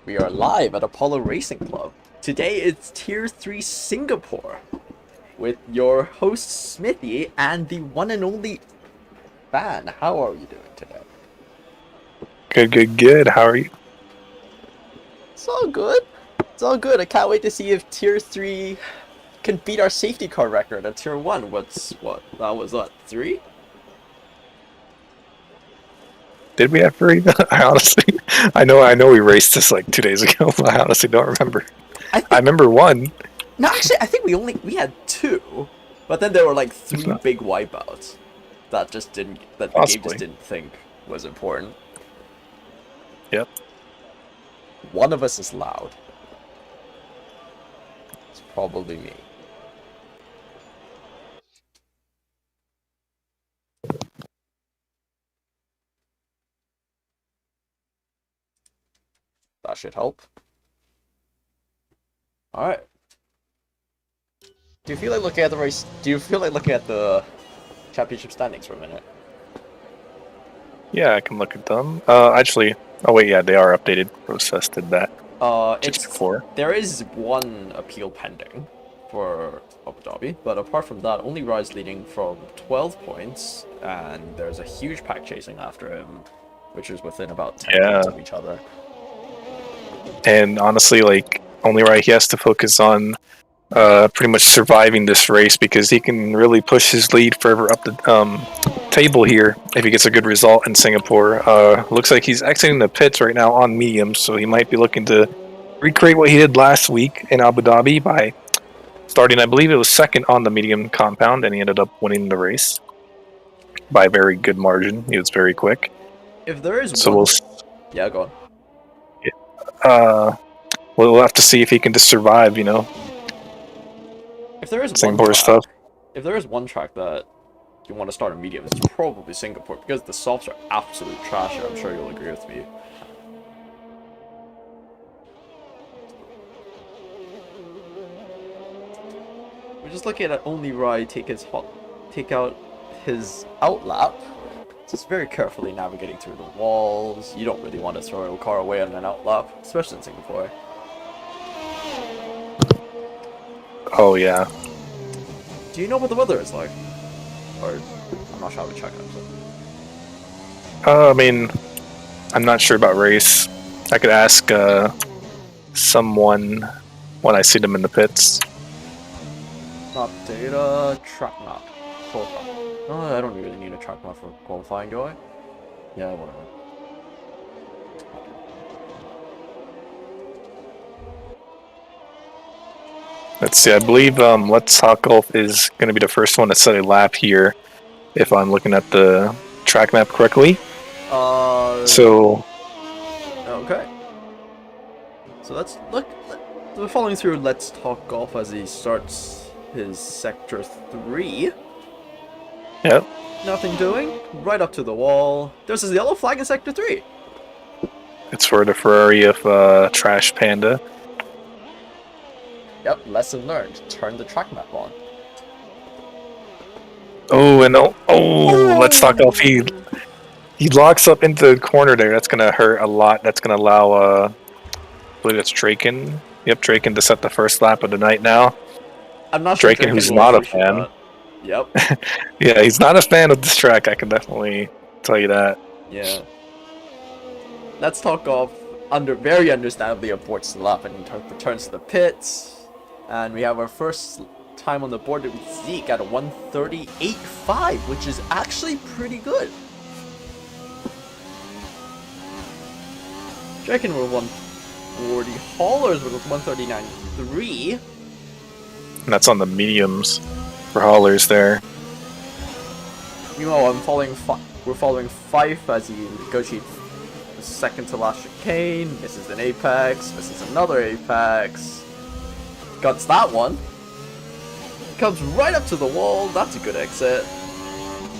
We are live at Apollo Racing Club. Today it's Tier 3 Singapore with your host Smithy and the one and only Van. How are you doing today? Good. How are you? It's all good. It's all good. I can't wait to see if Tier 3 can beat our safety car record at Tier 1. That was what, 3? Did we have three? I honestly, I know we raced this like 2 days ago, but I honestly don't remember. I I think remember one. No, actually I think we had 2, but then there were like 3 not big wipeouts that the game possibly. just didn't think was important. Yep. One of us is loud. It's probably me. That should help. Alright. Do you feel like looking at the race? Do you feel like looking at the championship standings for a minute? Yeah, I can look at them. Actually, oh wait, yeah, they are updated. Process did that just before. There is one appeal pending for Abu Dhabi, but apart from that, only Rise leading from 12 points, and there's a huge pack chasing after him, which is within about 10 points of each other. And honestly, like, only right, he has to focus on pretty much surviving this race because he can really push his lead further up the table here if he gets a good result in Singapore. Looks like he's exiting the pits right now on medium, so he might be looking to recreate what he did last week in Abu Dhabi by starting, I believe it was second on the medium compound, and he ended up winning the race by a very good margin. He was very quick. If there is so yeah, go on. We'll have to see if he can just survive, you know. If there is Singapore stuff. If there is one track that you want to start in medium, it's probably Singapore because the softs are absolute trash. I'm sure you'll agree with me. We're just looking at only Rai take out his outlap. Just very carefully navigating through the walls. You don't really want to throw a car away on an outlap, especially in Singapore. Oh yeah. Do you know what the weather is like? Or I'm not sure how to check it. I mean, I'm not sure about race. I could ask someone when I see them in the pits. Map data, track map. Oh, I don't really need a track map for qualifying, do I? Yeah, whatever. Let's see, I believe Let's Talk Golf is going to be the first one to set a lap here, if I'm looking at the track map correctly. So... Okay. So let's look. We're following through Let's Talk Golf as he starts his Sector 3. Yep. Nothing doing. Right up to the wall. There's a yellow flag in Sector 3. It's for the Ferrari of Trash Panda. Yep, lesson learned. Turn the track map on. Oh, and Let's Talk Golf. He locks up into the corner there. That's going to hurt a lot. That's going to allow, I believe that's Draken. Yep, Draken to set the first lap of the night now. I'm not sure Draken, who's not a fan. That. Yep. Yeah, he's not a fan of this track. I can definitely tell you that. Yeah. Let's Talk Golf very understandably aborts the lap and returns to the pits. And we have our first time on the board with Zeke at a 138.5, which is actually pretty good. Draken with 140, Haulers with 139.3. And that's on the mediums for Haulers there. Meanwhile, we're following Fife as he negotiates the second to last chicane, misses an apex, misses another apex, guts that one, comes right up to the wall. That's a good exit.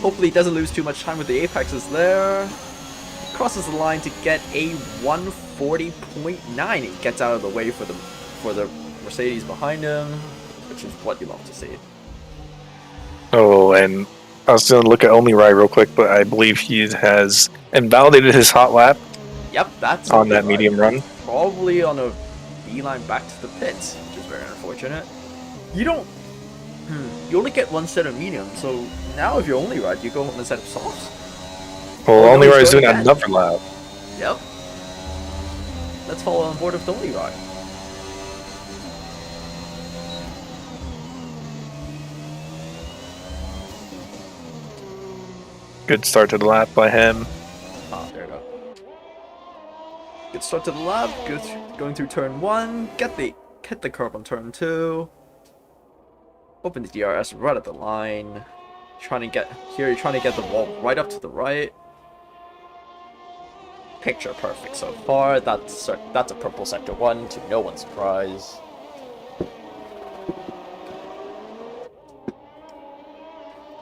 Hopefully he doesn't lose too much time with the apexes there. Crosses the line to get a 140.9. He gets out of the way for the Mercedes behind him, which is what you love to see. Oh, and I was going to look at Only Rai real quick, but I believe he has invalidated his hot lap. Yep, that's on that medium run. probably on a beeline back to the pits, which is very unfortunate. You don't. You only get one set of mediums, so now if you're only ride, you go on a set of softs. Well, Oh, no, only he's ride is going doing again. another lap. Yep. Let's follow on board with the only ride. Good start to the lap by him. Ah, there we go. Good start to the lap. Good going through turn 1. Hit the curb on turn 2. Open the DRS right at the line. You're trying to get the wall right up to the right. Picture perfect so far. That's a purple sector 1 to no one's surprise.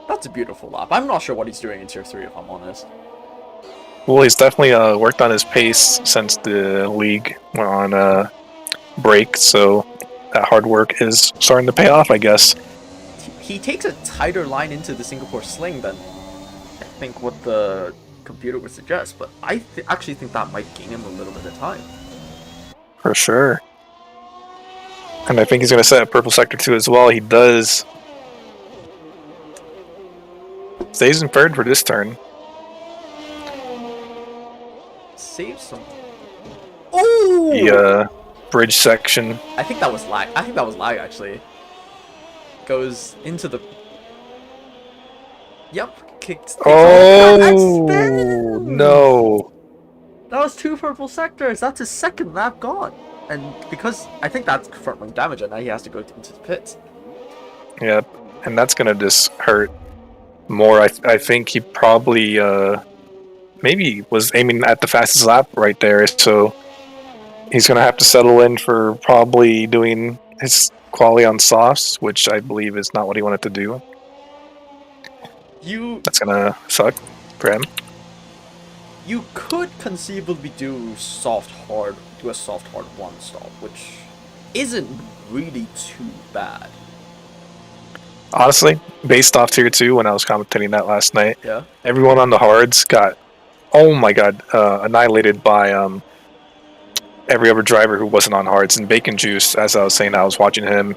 That's a beautiful lap. I'm not sure what he's doing in tier 3 if I'm honest. Well, he's definitely worked on his pace since the league went on break, so that hard work is starting to pay off, I guess. He takes a tighter line into the Singapore sling than I think what the computer would suggest, but I actually think that might gain him a little bit of time. For sure. And I think he's going to set up Purple Sector 2 as well. He does. Stays in third for this turn. Save some. Oh! The bridge section. I think that was lag. Actually. Goes into the. Yep, kicked. Oh no! That was 2 purple sectors. That's his second lap gone, and because I think that's front wing damage, and now he has to go into the pits. Yep, and that's gonna just hurt more. I think he probably maybe was aiming at the fastest lap right there, so he's gonna have to settle in for probably doing his quali on softs, which I believe is not what he wanted to do. That's gonna suck for him. You could conceivably do a soft hard 1 stop, which isn't really too bad. Honestly, based off tier 2, when I was commentating that last night, Yeah. everyone on the hards got, oh my god, annihilated by every other driver who wasn't on hards. And Bacon Juice, as I was saying, I was watching him,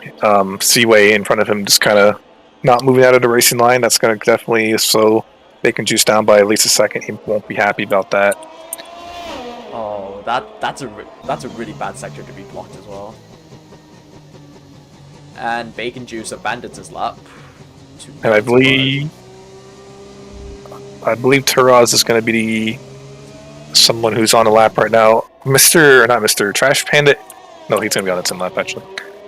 Seaway in front of him just kind of not moving out of the racing line. That's going to definitely slow Bacon Juice down by at least a second. He won't be happy about that. Oh, that's a really bad sector to be blocked as well. And Bacon Juice abandons his lap. And I believe Turaz is going to be someone who's on a lap right now. Mr. Trash Panda. No, he's going to be on its own lap, actually.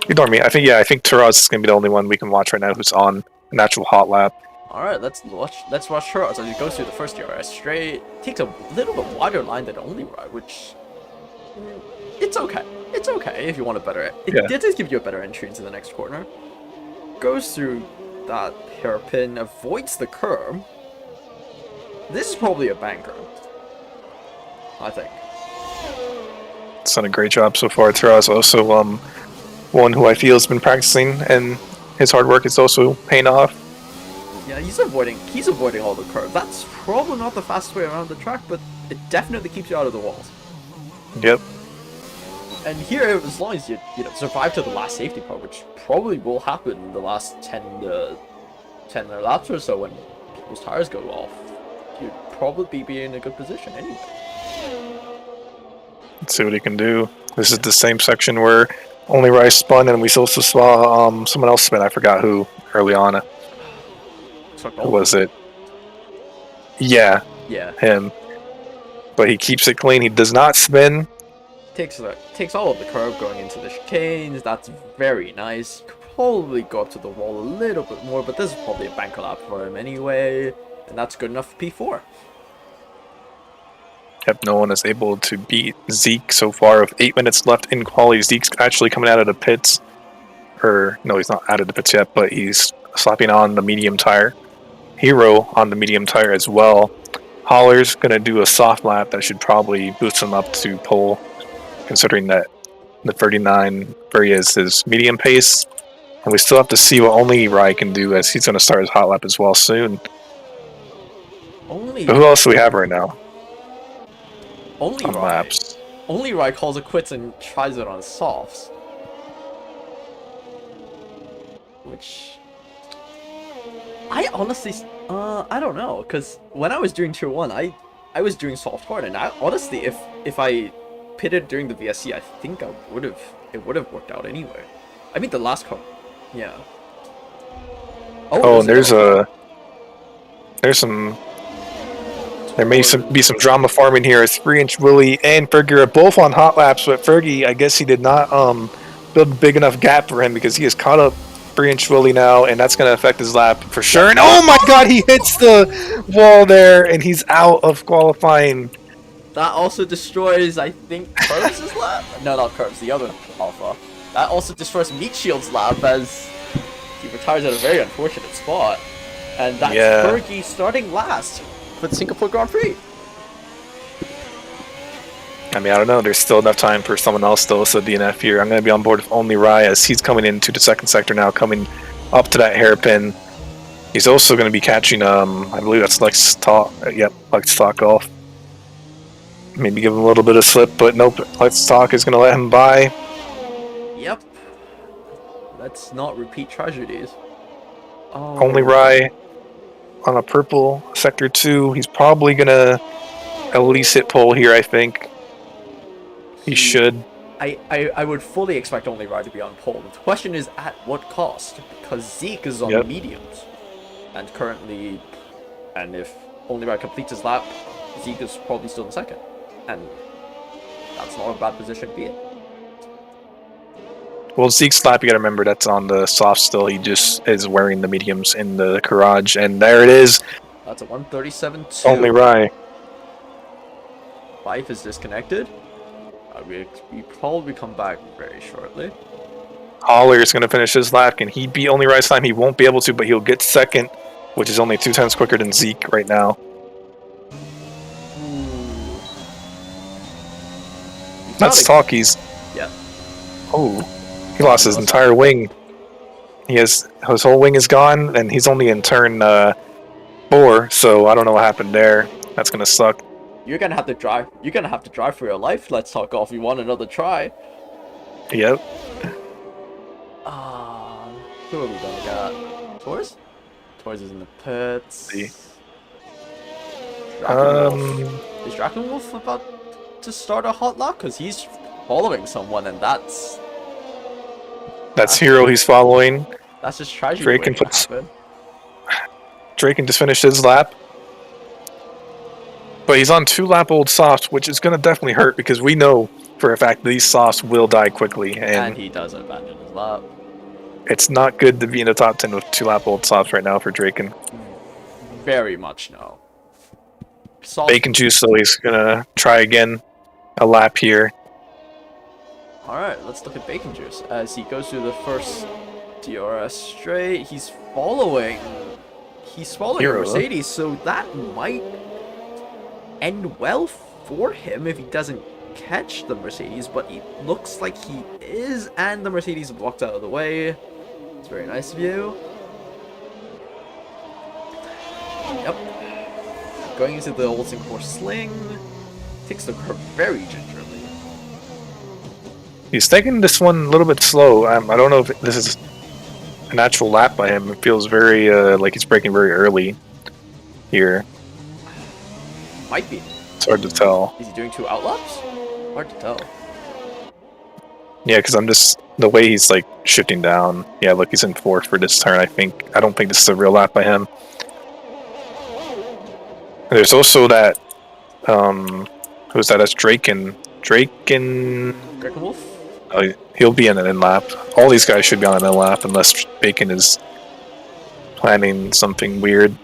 Ignore me. I think Turaz is going to be the only one we can watch right now who's on an actual hot lap. Alright, let's watch Turaz as he goes through the first DRS straight. Takes a little bit wider line than only ride, which it's okay. It's okay if you want a better. It does give you a better entry into the next corner. Goes through that hairpin, avoids the curb. This is probably a banker, I think. It's done a great job so far. Turaz also one who I feel has been practicing, and his hard work is also paying off. Yeah, he's avoiding all the curves. That's probably not the fastest way around the track, but it definitely keeps you out of the walls. Yep. And here, as long as you survive to the last safety part, which probably will happen in the last 10 laps or so when people's tires go off, you'd probably be in a good position anyway. Let's see what he can do. This is the same section where only Rice spun, and we also saw someone else spin. I forgot who early on. Who was it? Yeah, him. But he keeps it clean. He does not spin. Takes all of the curve going into the chicanes. That's very nice. Could probably go up to the wall a little bit more, but this is probably a banker lap for him anyway, and that's good enough for P4. Yep, no one is able to beat Zeke so far. With 8 minutes left in quali, Zeke's actually coming out of the pits. Or, no, he's not out of the pits yet, but he's slapping on the medium tire. Hero on the medium tire as well. Holler's going to do a soft lap that should probably boost him up to pole, considering that the 39 where he is his medium pace. And we still have to see what Only Rai can do, as he's going to start his hot lap as well soon. But who else do we have right now? Only on Rai. laps? Only Rai calls it quits and tries it on softs. Which... I honestly... I don't know, because when I was doing Tier 1, I was doing soft hard, and I honestly, if I pitted during the VSC, I think it would have worked out anyway. I mean, the last card, yeah. Oh, and there may be some drama farming here. As 3-inch Willie and Fergie are both on hot laps, but Fergie, I guess he did not build a big enough gap for him because he has caught up 3-inch Willie now, and that's going to affect his lap for sure. And oh my god, he hits the wall there, and he's out of qualifying. That also destroys, I think, Curbs' lap? No, not Curbs, the other Alpha. That also destroys Meat Shield's lap as he retires at a very unfortunate spot. And that's Fergie starting last for the Singapore Grand Prix. I mean, I don't know. There's still enough time for someone else to also DNF here. I'm going to be on board with Only Rai as he's coming into the second sector now, coming up to that hairpin. He's also going to be catching, I believe that's Lex Talk. Yep, Lex Talk off. Maybe give him a little bit of slip, but nope. Lex Talk is going to let him by. Yep. Let's not repeat tragedies. Oh. Only Rai on a purple sector 2. He's probably going to at least hit pole here, I think. He should. I would fully expect Only Rai to be on pole. The question is at what cost? Because Zeke is on mediums. And currently, and if Only Rai completes his lap, Zeke is probably still in second. And that's not a bad position to be in. Well, Zeke's lap, you gotta remember, that's on the soft still. He just is wearing the mediums in the garage. And there it is. That's a 137.2. Only Rai. Fife is disconnected. We probably come back very shortly. Holler is going to finish his lap. Can he beat Only Rai's time? He won't be able to, but he'll get second, which is only 2 times quicker than Zeke right now. That's Talkies. Yeah. Oh, he lost his entire wing. His whole wing is gone, and he's only in turn 4, so I don't know what happened there. That's going to suck. You're gonna have to drive. You're gonna have to drive for your life. Let's talk off. You want another try? Yep. Who are we gonna get? Torres? Torres is in the pits. Is Drakenwolf about to start a hot lock? Cause he's following someone, and that's Hero. He's following. That's just tragedy. Draken just finished his lap. But he's on 2 lap old softs, which is going to definitely hurt because we know for a fact these softs will die quickly. And he does abandon his lap. It's not good to be in the top 10 with 2 lap old softs right now for Draken. Very much no. Bacon Juice, so he's going to try again a lap here. Alright, let's look at Bacon Juice. As he goes through the first DRS straight, he's following Hero, Mercedes, so that might end well for him if he doesn't catch the Mercedes, but it looks like he is, and the Mercedes walked out of the way. It's a very nice view. Yep. Going into the old Singapore sling. Takes the curve very gingerly. He's taking this one a little bit slow. I don't know if this is an actual lap by him. It feels very like he's braking very early here. Might be. It's hard to tell. Is he doing 2 outlaps? Hard to tell. Yeah, because I'm just the way he's like shifting down. Yeah, look, he's in 4th for this turn. I don't think this is a real lap by him. There's also that. Who's that? That's Draken. Drakenwolf? Oh, he'll be in an in lap. All these guys should be on an in lap unless Bacon is planning something weird.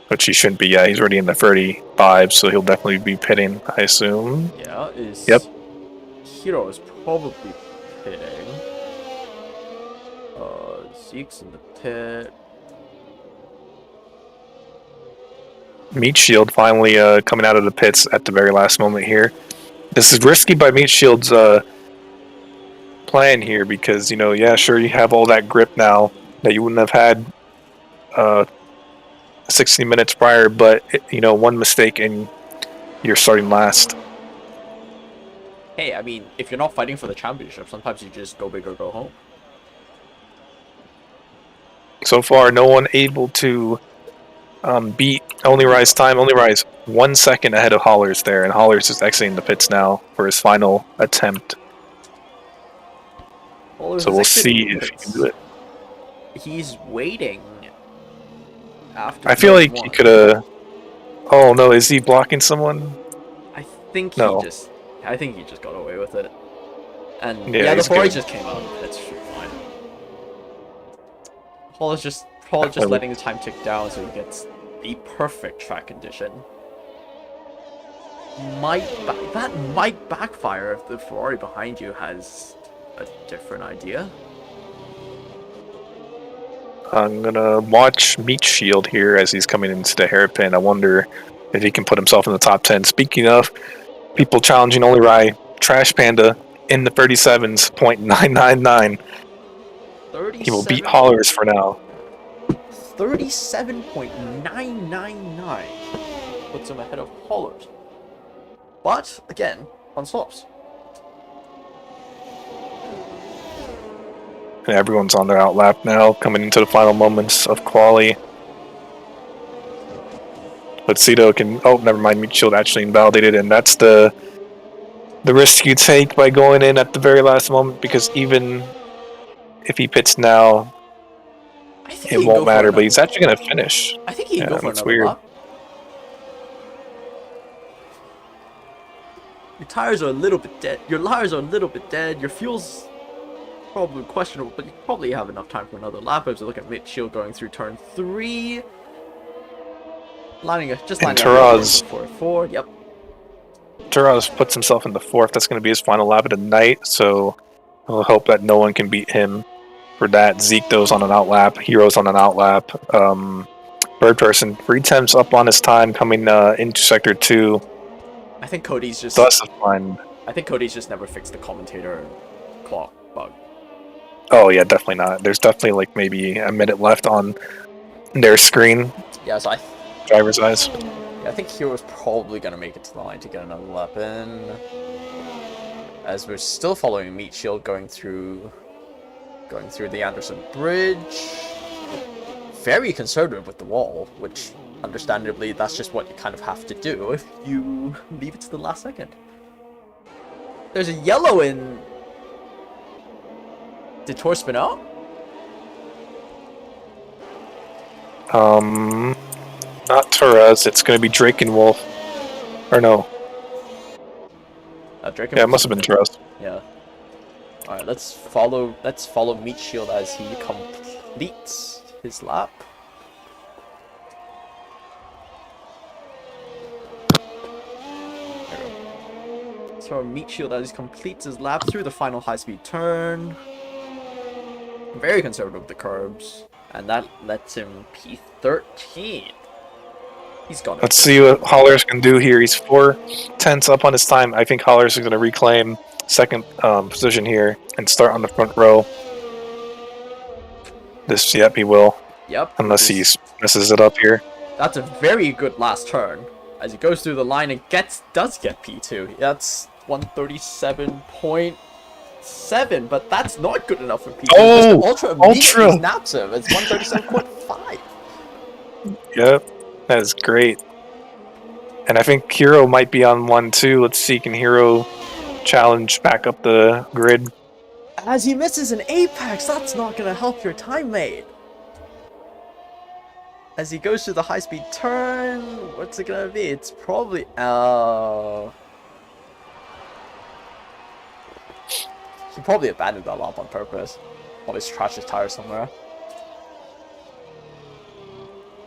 Which he shouldn't be. Yeah, he's already in the 35, so he'll definitely be pitting, I assume. Yeah, Yep. Hero is probably pitting. Zeke's in the pit. Meat Shield finally coming out of the pits at the very last moment here. This is risky by Meat Shield's plan here because, you know, yeah, sure, you have all that grip now that you wouldn't have had 60 minutes prior, but you know, one mistake and you're starting last. hey, I mean, if you're not fighting for the championship, sometimes you just go big or go home. So far, no one able to beat Only Rise time. Only Rise 1 second ahead of Hollers there, and Hollers is exiting the pits now for his final attempt. Well, So we'll see if he can do it. He's waiting. After I feel like one. he could have. Oh no, is he blocking someone? I think No. I think he just got away with it. And Yeah, yeah, the he's Ferrari good. just came out. That's fine. Paul is just letting the time tick down so he gets the perfect track condition. That might backfire if the Ferrari behind you has a different idea. I'm gonna watch Meat Shield here as he's coming into the hairpin. I wonder if he can put himself in the top 10. Speaking of people challenging Only Rai, Trash Panda in the 37s, .999. He will beat Hollers for now. 37.999 puts him ahead of Hollers. But, again, on swaps. And everyone's on their outlap now, coming into the final moments of quali. But Cito can... Oh, never mind. Meat Shield actually invalidated, and that's the risk you take by going in at the very last moment, because even if he pits now, it won't matter, but he's actually going to finish. I think he can go for another weird. lap. Your tires are a little bit dead. Your tires are a little bit dead. Your fuel's probably questionable, but you probably have enough time for another lap. As we look at Meat Shield going through turn 3. Lining up 4-4. Yep. Taraz puts himself in the 4th. That's going to be his final lap of the night, so we'll hope that no one can beat him for that. Zeekdo's on an outlap. Hero's on an outlap. Bird Person, 3 attempts up on his time coming into Sector 2. I think Cody's just... That's fine. I think Cody's just never fixed the commentator clock bug. Oh, yeah, definitely not. There's definitely, like, maybe a minute left on their screen. Yeah, so driver's eyes. Yeah, I think Hero's probably going to make it to the line to get another lap in. As we're still following Meat Shield going through the Anderson Bridge. Very conservative with the wall, which, understandably, that's just what you kind of have to do if you leave it to the last second. There's a yellow in... Did Tor spin out? Not Torres. It's going to be Drake and Wolf. Or no. Drake and yeah, it must have been Torres. Yeah. Alright, let's follow Meat Shield as he completes his lap. There we go. So Meat Shield as he completes his lap through the final high-speed turn. Very conservative with the curbs. And that lets him P13. He's got it. Let's see what Hollers can do here. He's 4 tenths up on his time. I think Hollers is going to reclaim second position here and start on the front row. Yep, he will. Yep. Unless he messes it up here. That's a very good last turn. As he goes through the line and does get P2. That's 137.7, but that's not good enough for P2. Oh! Ultra immediately snaps him. It's 137.5. Yep. That is great. And I think Hero might be on 1 too. Let's see, can Hero challenge back up the grid? As he misses an apex, that's not going to help your time, mate. As he goes through the high-speed turn, what's it going to be? It's probably... He probably abandoned that lap on purpose. Probably trashed his tires somewhere.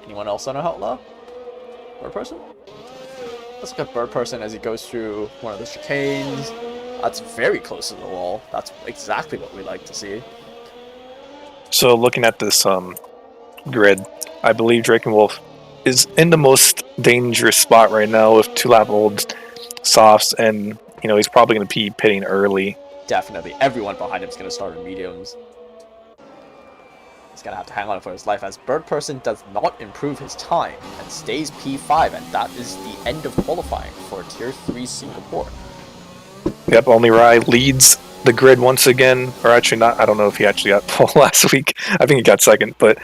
Anyone else on a hot lap? Bird Person? Let's look at Bird Person as he goes through one of the chicanes. That's very close to the wall. That's exactly what we like to see. So looking at this grid, I believe Drake and Wolf is in the most dangerous spot right now with 2-lap old softs, and he's probably going to be pitting early. Definitely. Everyone behind him is going to start in mediums. He's going to have to hang on for his life as Bird Person does not improve his time and stays P5, and that is the end of qualifying for Tier 3 Singapore. Yep, Only Rai leads the grid once again, or actually not. I don't know if he actually got pole last week. I think he got second, but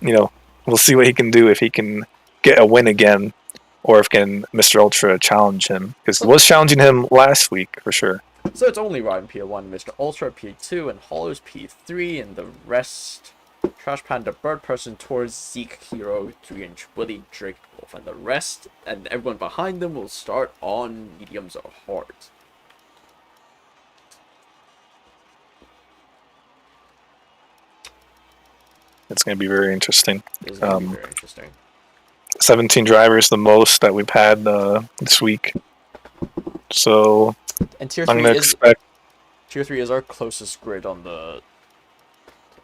we'll see what he can do if he can get a win again, or if can Mr. Ultra challenge him, because he was challenging him last week for sure. So it's Only Rai in P1, Mr. Ultra P2, and Hollows P3, and the rest Trash Panda, Bird Person, Towards Zeke, Hero, 3-inch Willy, Drake, Wolf, and the rest, and everyone behind them will start on mediums or hards. It's going to be very interesting. It's going to be very interesting. 17 drivers, the most that we've had this week. So and tier I'm going to expect. Tier 3 is our closest grid on the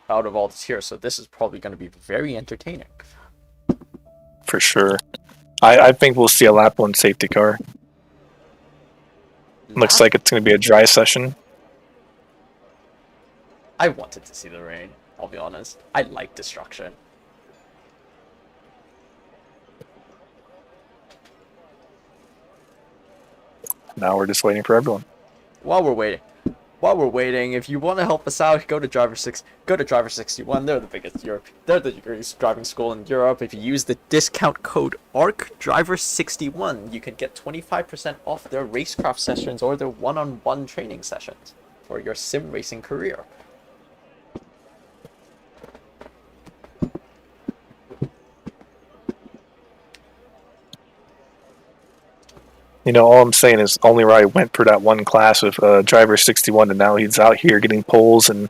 out of all the tiers, so this is probably going to be very entertaining. For sure. I think we'll see a lap 1 safety car. Looks like it's going to be a dry session. I wanted to see the rain, I'll be honest. I like destruction. Now we're just waiting for everyone. While we're waiting, if you want to help us out, go to Driver 61. They're the biggest they're the biggest driving school in Europe. If you use the discount code ARCDriver61, you can get 25% off their racecraft sessions or their one-on-one training sessions for your sim racing career. All I'm saying is Only Rai went for that one class with Driver 61, and now he's out here getting poles and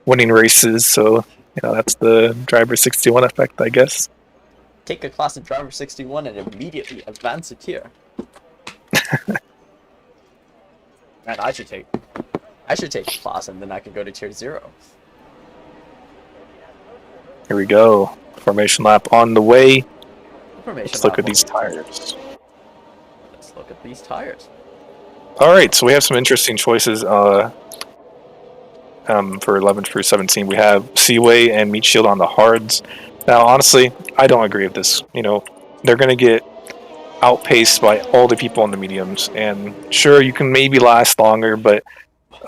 winning races. So, that's the Driver 61 effect, I guess. Take a class in Driver 61 and immediately advance a tier. Man, I should take a class and then I can go to tier 0. Here we go. Formation lap on the way. Let's look at these tires. Look at these tires. All right, so we have some interesting choices for 11 through 17. We have Seaway and Meat Shield on the hards. Now, honestly, I don't agree with this. They're going to get outpaced by all the people on the mediums. And sure, you can maybe last longer, but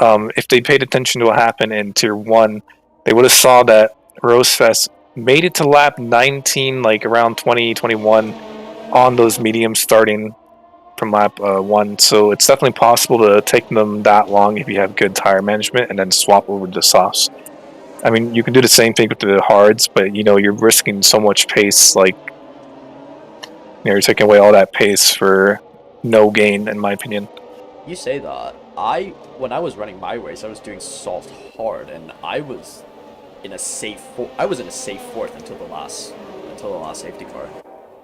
if they paid attention to what happened in Tier 1, they would have saw that Rosefest made it to lap 19, like around 2021, on those mediums starting from lap 1, so it's definitely possible to take them that long if you have good tire management and then swap over to softs. I mean, you can do the same thing with the hards, but you're risking so much pace, like you're taking away all that pace for no gain, in my opinion. You say that. When I was running my race, I was doing soft hard, and I was in a safe fourth until the last safety car.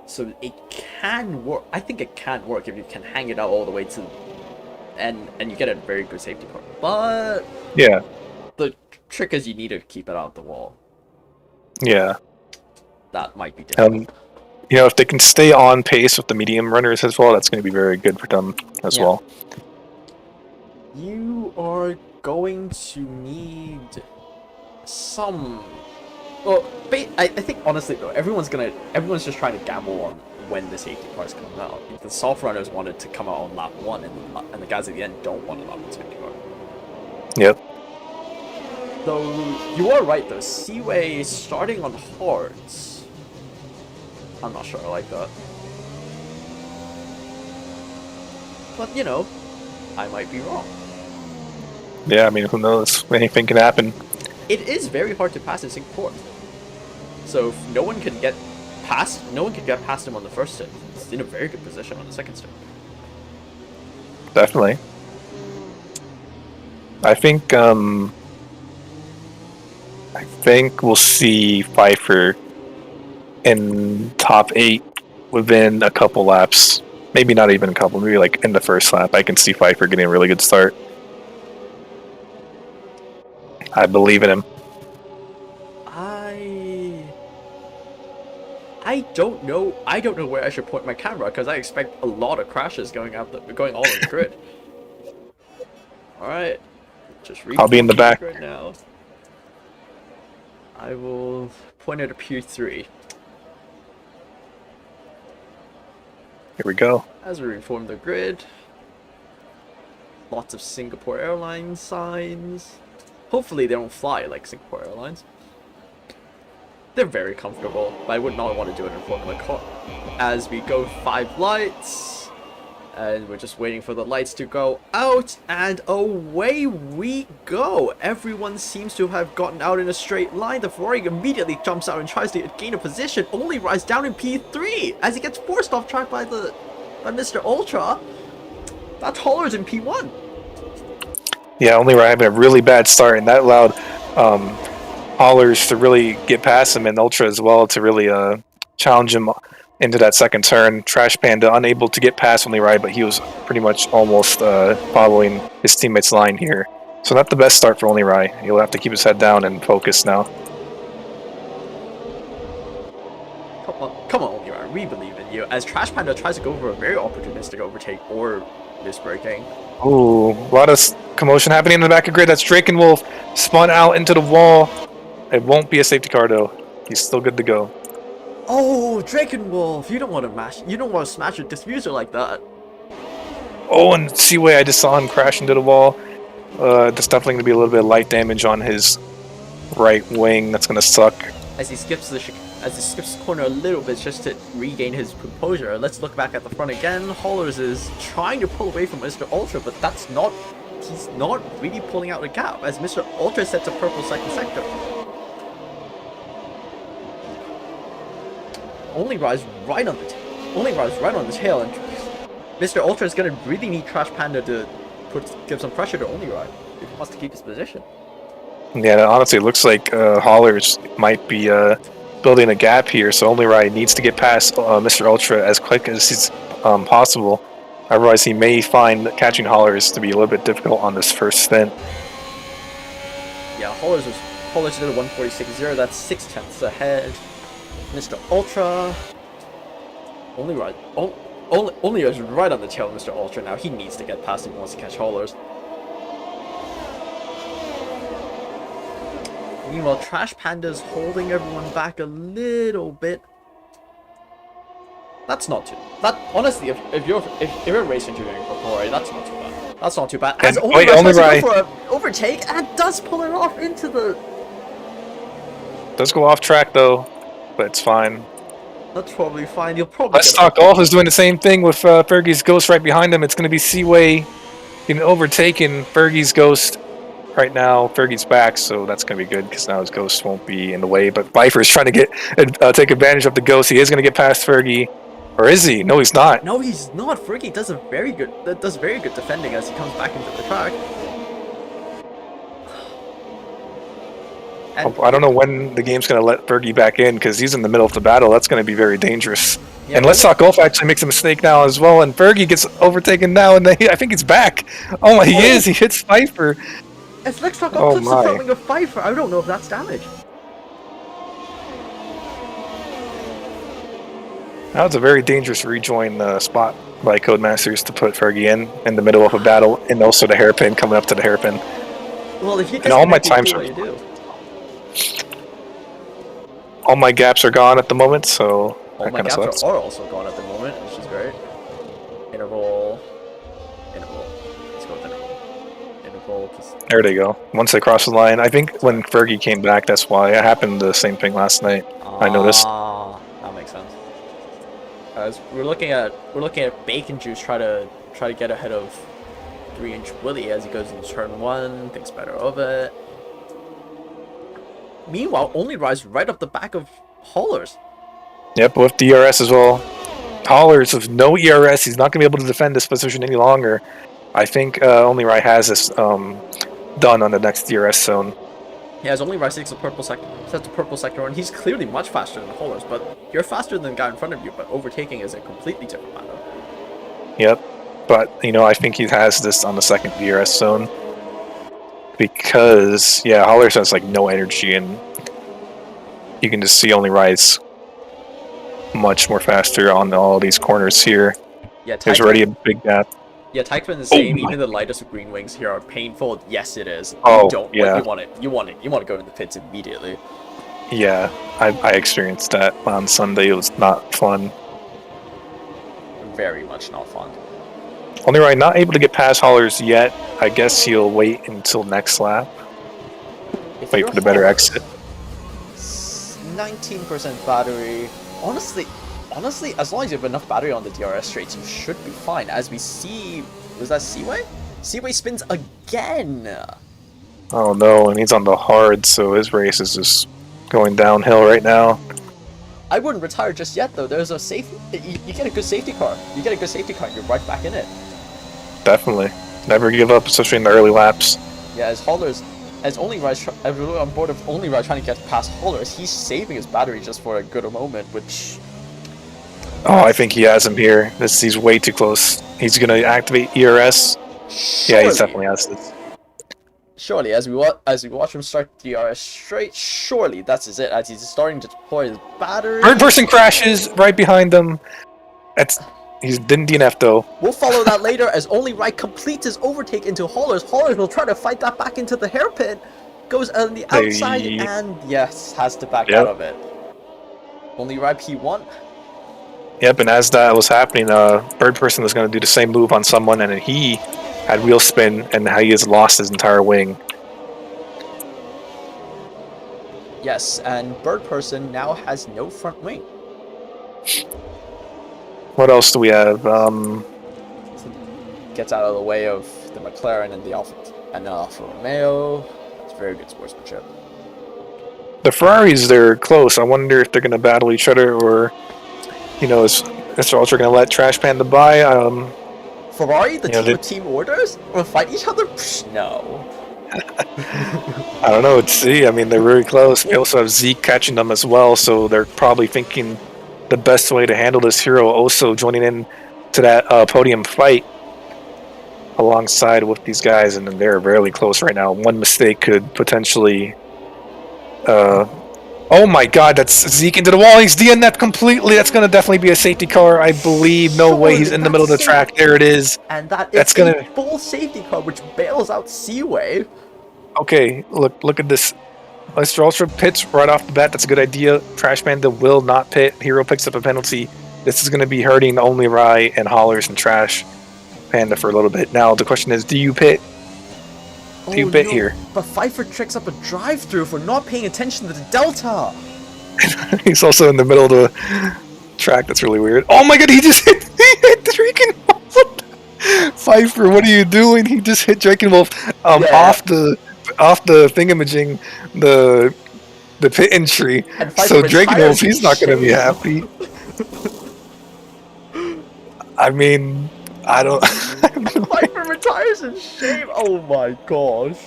So it can work. I think it can work if you can hang it out all the way to, and you get a very good safety car. But yeah, the trick is you need to keep it out the wall. Yeah, that might be difficult. If they can stay on pace with the medium runners as well, that's going to be very good for them as well. You are going to need some. Well, I think honestly though, everyone's just trying to gamble on when the safety cars come out. The soft runners wanted to come out on lap 1, and the guys at the end don't want a lap 1 safety car. Yep. Though you are right though, Seaway starting on hards. I'm not sure I like that. But I might be wrong. Yeah, I mean, who knows? Anything can happen. It is very hard to pass in sync 4. So if no one can get past him on the first stint. He's in a very good position on the second stint. Definitely. I think we'll see Pfeiffer in top 8 within a couple laps. Maybe not even a couple, maybe like in the first lap. I can see Pfeiffer getting a really good start. I believe in him. I don't know. I don't know where I should point my camera because I expect a lot of crashes going all over the grid. All right, I'll be in the back right now. I will point at a P3. Here we go. As we reform the grid. lots of Singapore Airlines signs. Hopefully they don't fly like Singapore Airlines. They're very comfortable, but I would not want to do it in Formula Car. As we go 5 lights, and we're just waiting for the lights to go out, and away we go. Everyone seems to have gotten out in a straight line. The Ferrari immediately jumps out and tries to gain a position, only rise down in P3 as he gets forced off track by Mr. Ultra. That's Hollers in P1. Yeah, only right having a really bad start, and that allowed Hollers to really get past him, and Ultra as well to really challenge him into that second turn. Trash Panda unable to get past Only Right, but he was pretty much almost following his teammate's line here. So not the best start for Only Right. He'll have to keep his head down and focus now. Come on, Only Right, we believe in you. As Trash Panda tries to go for a very opportunistic overtake or misbraking. Ooh, a lot of commotion happening in the back of grid. That's Drakenwolf spun out into the wall. It won't be a safety car though. He's still good to go. Oh, Drakenwolf! You don't want to smash a diffuser like that. Oh, and Seaway, I just saw him crash into the wall. There's definitely going to be a little bit of light damage on his right wing. That's going to suck. As he skips the corner a little bit just to regain his composure. Let's look back at the front again. Hollers is trying to pull away from Mr. Ultra, but he's not really pulling out a gap as Mr. Ultra sets a purple second sector. Only rise right on the tail, and Mr. Ultra is gonna really need Trash Panda to give some pressure to Only Ride if he wants to keep his position. Yeah, honestly, it looks like Hollers might be building a gap here, so Only Ride needs to get past Mr. Ultra as quick as is possible. Otherwise, he may find catching Hollers to be a little bit difficult on this first stint. Yeah, Hollers did a 146.0. That's 0.6 ahead. Mr. Ultra. Only is right on the tail of Mr. Ultra now. He needs to get past him if he wants to catch Hollers. Meanwhile, Trash Panda's holding everyone back a little bit. That's not too. Honestly, if you're racing to doing Ferrari, that's not too bad. That's not too bad. As Only Ride go for an overtake and does pull it off into the. Does go off track though, but it's fine. That's probably fine. You'll probably. Let's Talk Golf is doing the same thing with Fergie's Ghost right behind him. It's going to be Seaway getting overtaken. Fergie's Ghost right now. Fergie's back, so that's going to be good because now his Ghost won't be in the way. But Viper is trying to take advantage of the Ghost. He is going to get past Fergie, or is he? No, he's not. No, he's not. Fergie does very good defending as he comes back into the track. And I don't know when the game's going to let Fergie back in because he's in the middle of the battle. That's going to be very dangerous. Yeah, and Let's Talk Golf actually makes a mistake now as well, and Fergie gets overtaken now, and I think he's back. Oh my, he is. He hits Pfeiffer. It's Let's Talk Golf throwing a Pfeiffer. I don't know if that's damage. That was a very dangerous rejoin spot by Codemasters to put Fergie in the middle of a battle, and also the hairpin coming up to the hairpin. Well, if you and all my times are. All my gaps are gone at the moment, so all my gaps are also gone at the moment, which is great. Interval. Let's go with interval. There they go. Once they cross the line, I think when Fergie came back, that's why it happened. The same thing last night. I noticed. That makes sense. As we're looking at Bacon Juice try to get ahead of 3-inch Willie as he goes into turn 1, thinks better of it. Meanwhile, Only Rise right up the back of Hollers. Yep, with DRS as well. Hollers with no ERS, he's not going to be able to defend this position any longer. I think Only Rise has this done on the next DRS zone. Yeah, as Only Rise sets the purple sector, and he's clearly much faster than Hollers, but you're faster than the guy in front of you, but overtaking is a completely different matter. Yep, but, I think he has this on the second DRS zone. Because, yeah, Hollers has, no energy, and you can just see Only Rise much more faster on all these corners here. Yeah, there's already a big gap. Yeah, Tykeman is saying even the lightest of green wings here are painful. Yes, it is. Oh, you don't, yeah. You want it. You want to go in the pits immediately. Yeah, I experienced that on Sunday. It was not fun. Very much not fun. Only Rye not able to get past Haulers yet. I guess he'll wait until next lap. If Wait you're for the better Hauler, exit. 19% battery. Honestly, as long as you have enough battery on the DRS straights, you should be fine. As we see, was that Seaway? Seaway spins again. Oh no, and he's on the hard, so his race is just going downhill right now. I wouldn't retire just yet, though. There's a safety. You get a good safety car. You're right back in it. Definitely. Never give up, especially in the early laps. Yeah, as Haulers, as Only Rye's on board of Only Rye trying to get past Haulers, he's saving his battery just for a good moment, which... Oh, I think he has him here. He's way too close. He's gonna activate ERS. Surely, Yeah, he definitely has this. surely, as we watch him start DRS straight, surely that's it. As he's starting to deploy his battery. Third person crashes right behind him. He's didn't DNF though. We'll follow that later as Only Rye completes his overtake into Haulers. Haulers will try to fight that back into the hairpin. Goes on the outside and yes, has to back out of it. Only Rye P1. Yep, and as that was happening, third person was going to do the same move on someone, and then he had wheel spin, and he has lost his entire wing. Yes, and Bird Person now has no front wing. What else do we have? Gets out of the way of the McLaren and the Alfa Romeo. It's very good sportsmanship. The Ferraris, they're close. I wonder if they're going to battle each other, or, you know, is Mr. Ultra going to let Trash Panda by? Ferrari, the team with team orders, will fight each other? Psh, no. I don't know. Let's see. I mean, they're very close. They also have Zeke catching them as well, so they're probably thinking the best way to handle this hero also joining in to that podium fight alongside with these guys, and they're really close right now. One mistake could potentially... oh my god, that's Zeke into the wall. He's DNF'd completely. That's going to definitely be a safety car, I believe. No way, he's in the middle of the track. There it is. And that's gonna... a full safety car, which bails out Seaway. Okay, look at this. Mr. Ultra pits right off the bat. That's a good idea. Trash Panda will not pit. Hero picks up a penalty. This is going to be hurting Only Rye and Haulers and Trash Panda for a little bit. Now, the question is, do you pit? Do you pit here? But Pfeiffer tricks up a drive-through for not paying attention to the Delta. He's also in the middle of the track. That's really weird. Oh my god, he just hit the Drakenwolf. Pfeiffer, what are you doing? He just hit Drakenwolf off the thingamajig, the pit entry. So Drakenwolf, he's not going to be happy. I mean, I don't... Pfeiffer retires in shame. Oh my gosh.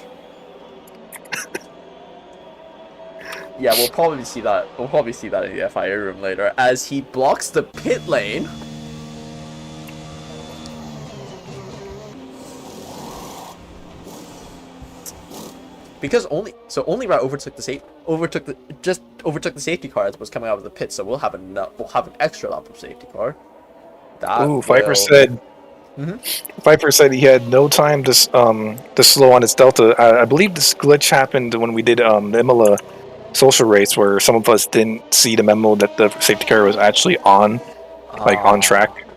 Yeah, we'll probably see that. We'll probably see that in the FIA room later as he blocks the pit lane. Because Only Rye overtook the safety car as it was coming out of the pit, so we'll have an extra lap of safety car. Pfeiffer said. Pfeiffer said he had no time to slow on his Delta. I believe this glitch happened when we did the Imola social race, where some of us didn't see the memo that the safety car was actually on track.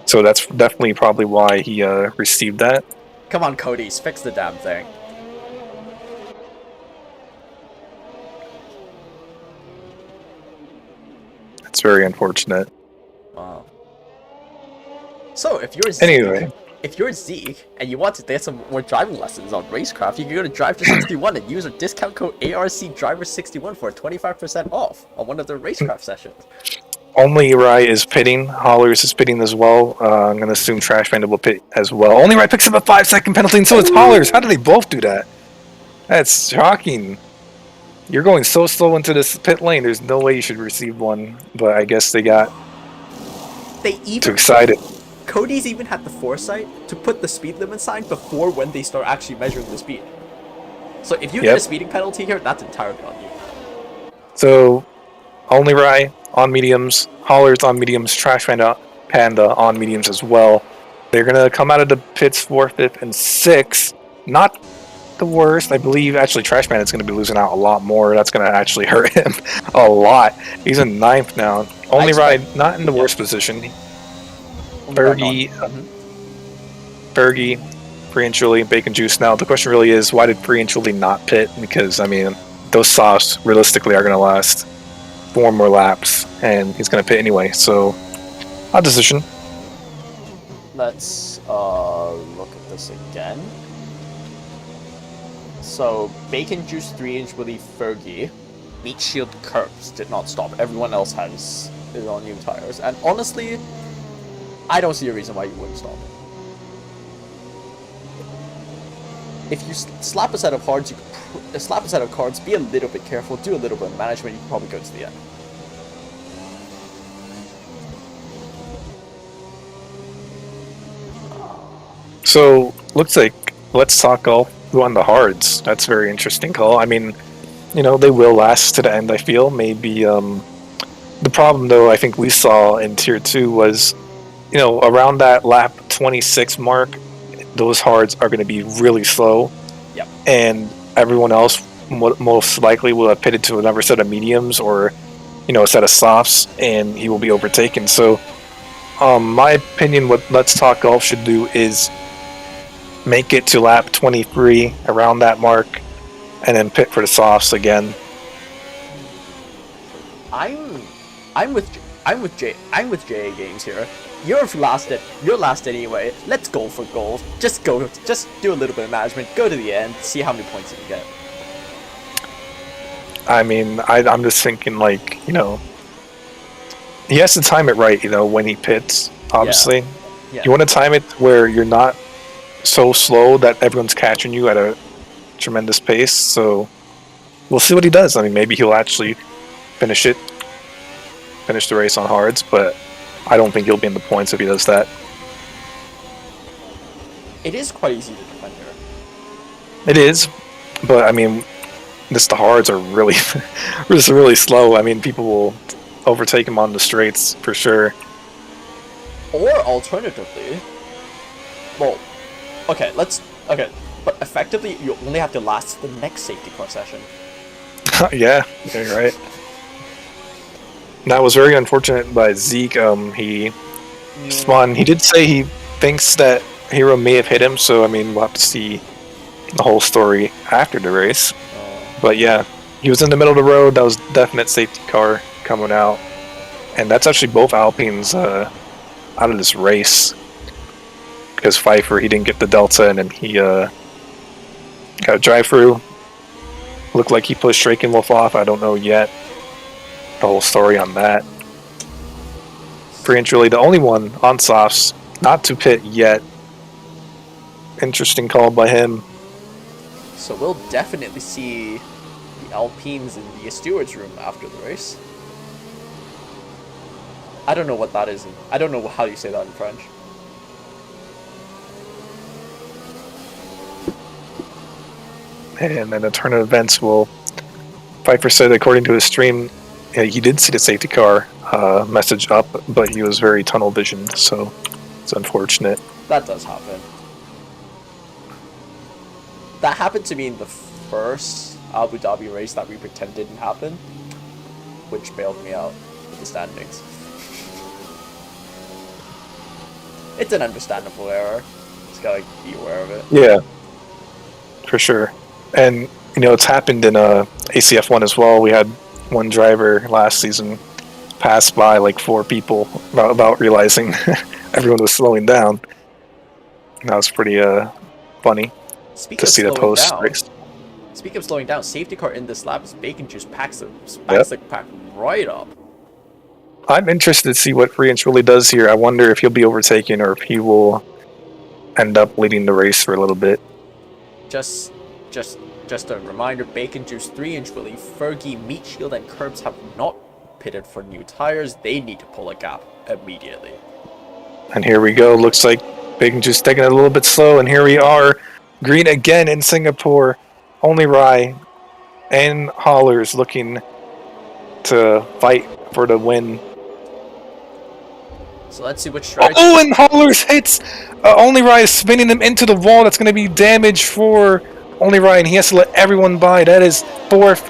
So that's definitely probably why he received that. Come on, Cody's, fix the damn thing. It's very unfortunate. Wow. So if you're Zeke and you want to get some more driving lessons on Racecraft, you can go to Drive to 61 and use our discount code ARCDriver61 for 25% off on one of their Racecraft sessions. Only Rye is pitting. Haulers is pitting as well. I'm going to assume Trash Panda will pit as well. Only Rye picks up a 5-second penalty, and so it's Haulers. How do they both do that? That's shocking. You're going so slow into this pit lane. There's no way you should receive one, but I guess they got too excited. Cody's even had the foresight to put the speed limit sign before when they start actually measuring the speed. So if you get a speeding penalty here, that's entirely on you. So, Only Rye on mediums, Haulers on mediums, Trash Panda on mediums as well. They're going to come out of the pits 4th, 5th, and 6th. Not the worst. I believe actually Trash Panda's going to be losing out a lot more. That's going to actually hurt him a lot. He's in 9th now. Only Rye not in the worst position. 30. Fergie, Free and Truly, Bacon Juice. Now the question really is, why did Free and Truly not pit? Because I mean, those softs realistically are going to last 4 more laps, and he's going to pit anyway. So, odd decision. Let's look at this again. So Bacon Juice 3-inch Willy Fergie, Meat Shield Curbs did not stop. Everyone else is on new tires, and honestly, I don't see a reason why you wouldn't stop. If you slap a set of cards, be a little bit careful, do a little bit of management, you can probably go to the end. So, looks like Let's Talk Golf on the hards. That's a very interesting call. I mean, you know, they will last to the end, I feel. Maybe, the problem, though, I think we saw in Tier 2 was, you know, around that lap 26 mark, those hards are going to be really slow. Yep. And everyone else most likely will have pitted to another set of mediums or, you know, a set of softs, and he will be overtaken. So, my opinion, what Let's Talk Golf should do is make it to lap 23 around that mark, and then pit for the softs again. I'm with JA Games here. You're last anyway. Let's go for gold. Just do a little bit of management. Go to the end. See how many points you can get. I mean, I'm just thinking, like, you know, he has to time it right. You know, when he pits, obviously, Yeah. You want to time it where you're not so slow that everyone's catching you at a tremendous pace. So we'll see what he does. I mean, maybe he'll actually finish the race on hards, but I don't think he'll be in the points if he does that. It is quite easy to defend here. It is, but I mean, the hards are really, just really slow. I mean, people will overtake him on the straights for sure. Or alternatively, well, but effectively you only have to last the next safety car session. Yeah, you're right. That was very unfortunate by Zeke. He spun. He did say he thinks that Hero may have hit him, so I mean, we'll have to see the whole story after the race. But yeah, he was in the middle of the road. That was definite safety car coming out, and that's actually both Alpines out of this race, because Pfeiffer, he didn't get the Delta, and then he got a drive through. Looked like he pushed Drakenwolf off. I don't know yet the whole story on that. Free and Truly, the only one on softs not to pit yet. Interesting call by him. So we'll definitely see the Alpines in the stewards room after the race. I don't know what that is. I don't know how you say that in French. And then the turn of events will... Pfeiffer said, according to his stream, he did see the safety car message up, but he was very tunnel visioned, so it's unfortunate. That does happen. That happened to me in the first Abu Dhabi race that we pretend didn't happen, which bailed me out of the standings. It's an understandable error. Just gotta be aware of it. Yeah, for sure. And, you know, it's happened in ACF1 as well. We had one driver last season pass by like 4 people without realizing everyone was slowing down. That was pretty funny to see the post race. Speaking of slowing down, safety car in this lap is Bacon Juice packs the pack right up. I'm interested to see what Free and Truly does here. I wonder if he'll be overtaken or if he will end up leading the race for a little bit. Just a reminder, Bacon Juice 3-inch Willy, Fergie, Meat Shield, and Curbs have not pitted for new tires. They need to pull a gap immediately. And here we go. Looks like Bacon Juice taking it a little bit slow, and here we are. Green again in Singapore. Only Rye and Hollers looking to fight for the win. So let's see which strategy. Oh, and Hollers hits! Only Rye is spinning him into the wall. That's going to be damage for Only Rye, and he has to let everyone by. That is 4th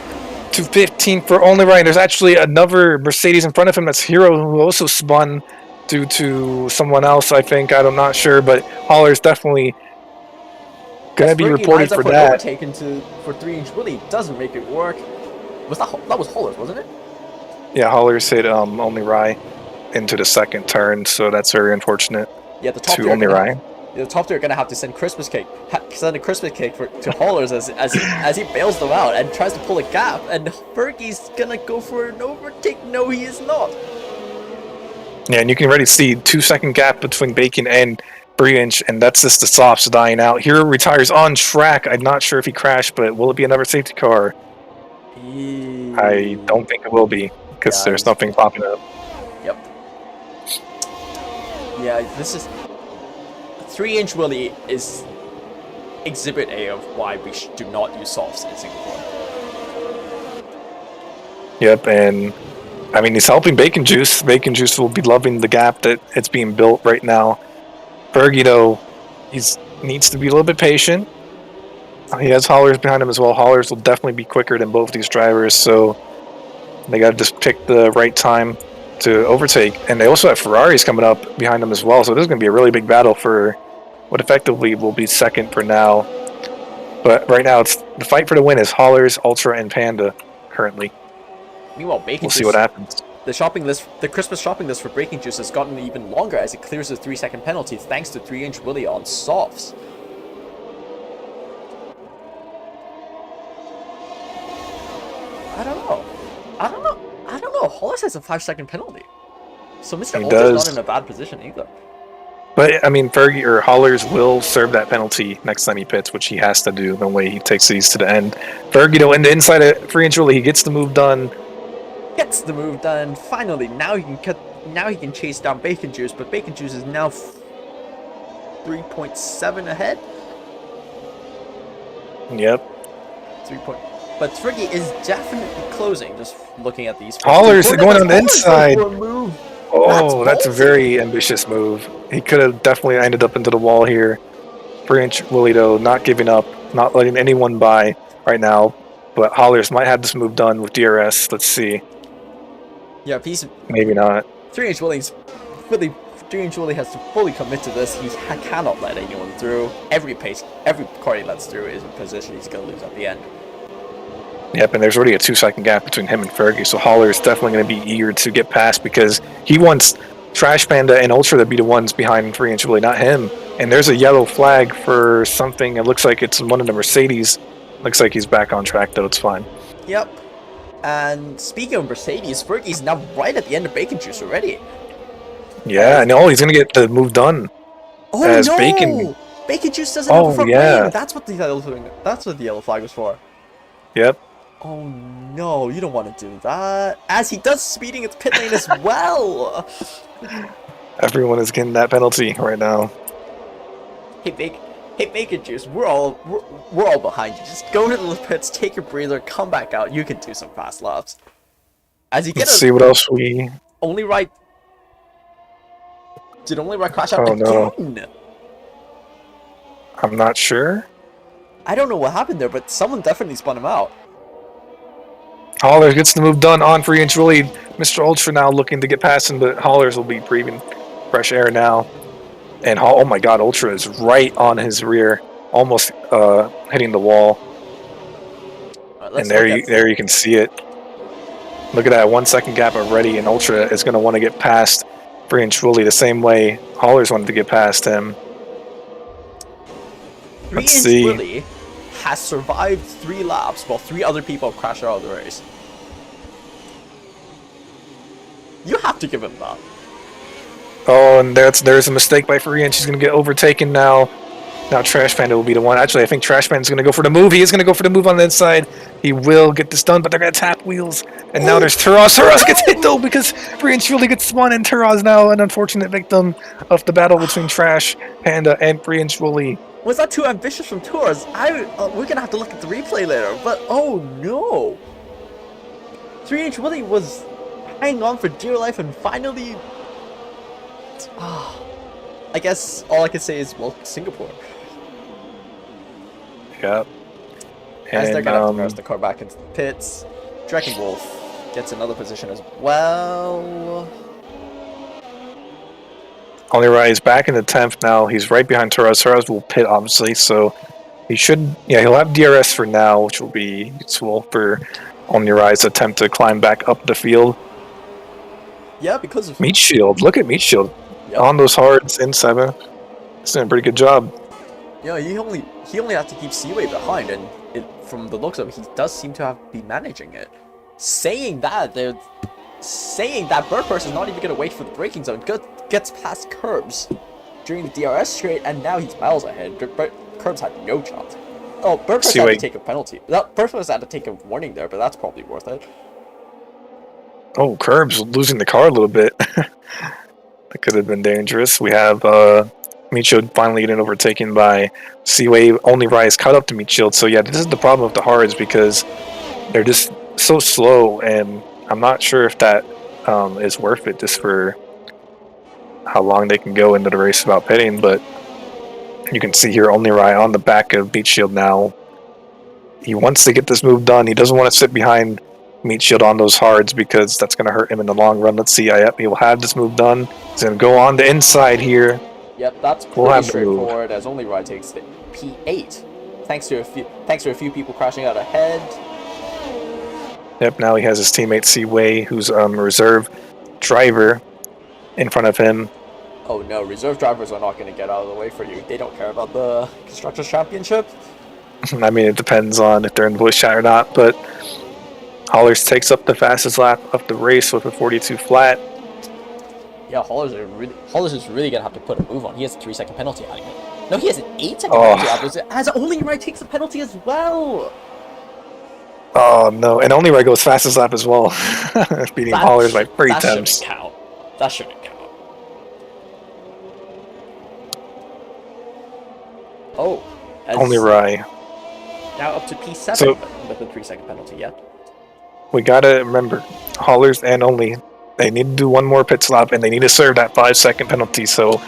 to 15th for Only Rye. There's actually another Mercedes in front of him. That's Hero, who also spun. due to someone else, I think. I'm not sure, but Holler's definitely going to be Fergie reported lines up for for an that. overtake for 3-inch Willie. Doesn't make it work. That was Holler's, wasn't it? Yeah, Holler's hit Only Rye into the second turn, so that's very unfortunate Yeah, the top to tier. Only Rye. The top tier are gonna have to send Christmas cake, send a Christmas cake to Haulers as he bails them out and tries to pull a gap, and Fergie's gonna go for an overtake. No, he is not. Yeah, and you can already see 2-second gap between Bacon and 3-inch, and that's just the softs dying out. Hero retires on track. I'm not sure if he crashed, but will it be another safety car? I don't think it will be, because there's nothing popping up. Yep. Yeah, this is 3-inch Willie is exhibit A of why we do not use softs in Singapore. Yep, and I mean, he's helping Bacon Juice. Bacon Juice will be loving the gap that it's being built right now. Fergie, though, he needs to be a little bit patient. He has Hollers behind him as well. Hollers will definitely be quicker than both these drivers, so they got to just pick the right time to overtake. And they also have Ferraris coming up behind them as well, so this is going to be a really big battle for what effectively will be second for now. But right now, it's the fight for the win is Hollers, Ultra, and Panda currently. Meanwhile, Bacon We'll see what happens. The Christmas shopping list for Bacon Juice has gotten even longer as it clears the 3-second penalty thanks to 3-inch Willie on softs. I don't know. Hollis has a 5-second penalty. So Mr. Ultra's not in a bad position either. But, I mean, Fergie or Hollers will serve that penalty next time he pits, which he has to do the way he takes these to the end. Fergie, though, in the inside of 3-inch Willie, he gets the move done. Finally, now he can chase down Bacon Juice, but Bacon Juice is now 3.7 ahead. Yep. But Fergie is definitely closing, just looking at these. Hollers going on the inside. Oh, that's a ballsy. very ambitious move. He could have definitely ended up into the wall here. 3-inch Willie, though, not giving up, not letting anyone by right now. But Hollers might have this move done with DRS. Let's see. Yeah, maybe not. 3-inch Willie's 3-inch Willie has to fully commit to this. He cannot let anyone through. Every car he lets through is a position he's going to lose at the end. Yep, and there's already a 2-second gap between him and Fergie, so Holler is definitely going to be eager to get past because he wants Trash Panda and Ultra to be the ones behind 3-inch Willie, not him. And there's a yellow flag for something. It looks like it's one of the Mercedes. Looks like he's back on track, though. It's fine. Yep. And speaking of Mercedes, Fergie's now right at the end of Bacon Juice already. Yeah, no, he's going to get the move done. Oh, as no! Bacon Juice doesn't have a front lane. That's what the yellow flag was for. Yep. Oh no, you don't want to do that. As he does speeding its pit lane as well. Everyone is getting that penalty right now. Hey Bacon Juice, we're all behind you. Just go to the pits, take your breather, come back out. You can do some fast laps. As you get Let's see what else we. Only Right. Did Only Right crash out again? No. I'm not sure. I don't know what happened there, but someone definitely spun him out. Holler gets the move done on 3-inch Willie. Mr. Ultra now looking to get past him, but Hollers will be breathing fresh air now. And oh my god, Ultra is right on his rear, almost hitting the wall. Right, and there you can see it. Look at that 1-second gap already, and Ultra is going to want to get past 3-inch Willie the same way Hollers wanted to get past him. 3-inch Willie has survived 3 laps while 3 other people have crashed out of the race. You have to give him that. Oh, and there's a mistake by 3-inch. He's going to get overtaken now. Now Trash Panda will be the one. Actually, I think Trash Panda's going to go for the move. He is going to go for the move on the inside. He will get this done, but they're going to tap wheels. And now there's Turaz. Turaz gets hit, though, because 3-inch really gets spun, and Turaz now an unfortunate victim of the battle between Trash Panda and 3-inch Willie. Was that too ambitious from Turaz? We're going to have to look at the replay later, but oh no. 3-inch Willie was hanging on for dear life and finally... I guess all I can say is, well, Singapore. Yep. As they're gonna reverse the car back into the pits. Dragon Wolf gets another position as well. Only Rise back in the 10th now. He's right behind Torres. Torres will pit, obviously, so he should... Yeah, he'll have DRS for now, which will be useful for Only Rise attempt to climb back up the field. Yeah, because of... Meat Shield. Look at Meat Shield. Yep. On those hards in 7th. He's doing a pretty good job. Yeah, he only had to keep Seaway behind, and from the looks of it, he does seem to be managing it. Saying that Bird Person is not even gonna wait for the braking zone, gets past Curbs during the DRS straight, and now he's miles ahead. Curbs had no chance. Oh, Bird Person had to take a penalty. Bird Person had to take a warning there, but that's probably worth it. Oh, Curbs losing the car a little bit. That could have been dangerous. We have Meat Shield finally getting overtaken by Seaway. Only Rise caught up to Meat Shield. So yeah, this is the problem with the hards because they're just so slow, and I'm not sure if that is worth it just for how long they can go into the race without pitting. But you can see here Only Rise on the back of Meat Shield now. He wants to get this move done. He doesn't want to sit behind Meat Shield on those hards because that's going to hurt him in the long run. Let's see. Yep, he will have this move done. He's going to go on the inside here. Yep, that's pretty straightforward as Only Ride takes the P8. Thanks to a few people crashing out ahead. Yep, now he has his teammate Seaway, who's a reserve driver in front of him. Oh no, reserve drivers are not going to get out of the way for you. They don't care about the Constructors' Championship. I mean, it depends on if they're in voice chat or not, but Hollers takes up the fastest lap of the race with a 42 flat. Yeah, Hollers is really going to have to put a move on. He has a 3-second penalty out of it. No, he has an 8-second penalty out of it, as Only Ride takes a penalty as well. Oh no, and Only Ride goes fastest lap as well, beating Hollers by 3 attempts. That shouldn't count. That shouldn't count. Oh. Only Ride. Now up to P7 with a 3-second penalty, yeah. We gotta remember, Hollers and Only, they need to do one more pit stop, and they need to serve that 5-second penalty. So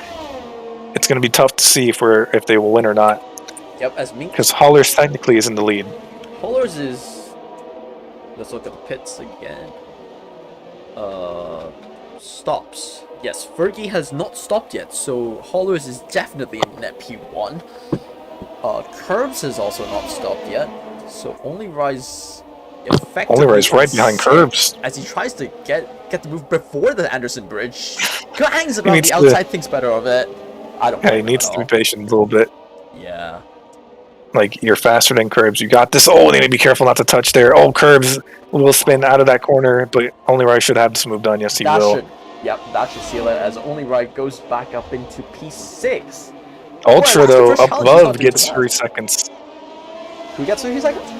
it's gonna be tough to see if they will win or not. Yep, as me. Because Hollers technically is in the lead. Hollers is. Let's look at the pits again. Stops. Yes, Fergie has not stopped yet, so Hollers is definitely in net P1. Curbs has also not stopped yet, so Only Rise effectively. Only Rise right behind Curbs as he tries to get the move before the Anderson Bridge. Hangs about the outside, thinks better of it. I don't. Yeah, he needs to be patient a little bit. Yeah. Like, you're faster than Curbs. You got this. Oh, they need to be careful not to touch there. Oh, Curbs will spin out of that corner, but Only Ride should have this move done. Yes, he will. That should seal it as Only Ride goes back up into P6. Ultra, though, up above gets 3 seconds. Who gets 3 seconds?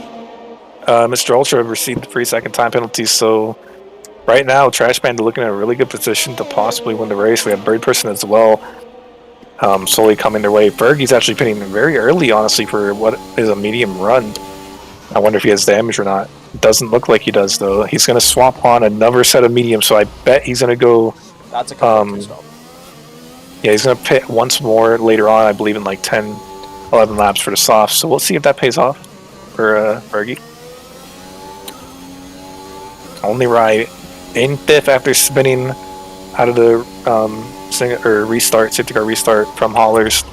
Mr. Ultra received the 3-second time penalty, so right now, Trash Panda looking at a really good position to possibly win the race. We have Bird Person as well. Slowly coming their way. Fergie's actually pitting very early, honestly, for what is a medium run. I wonder if he has damage or not. Doesn't look like he does, though. He's going to swap on another set of mediums, so I bet he's going to go... That's a confirmed stop. Yeah, he's going to pit once more later on, I believe in like 10, 11 laps for the soft. So we'll see if that pays off for Fergie. Only Ride in 5th after spinning out of the... safety car restart from Hollers,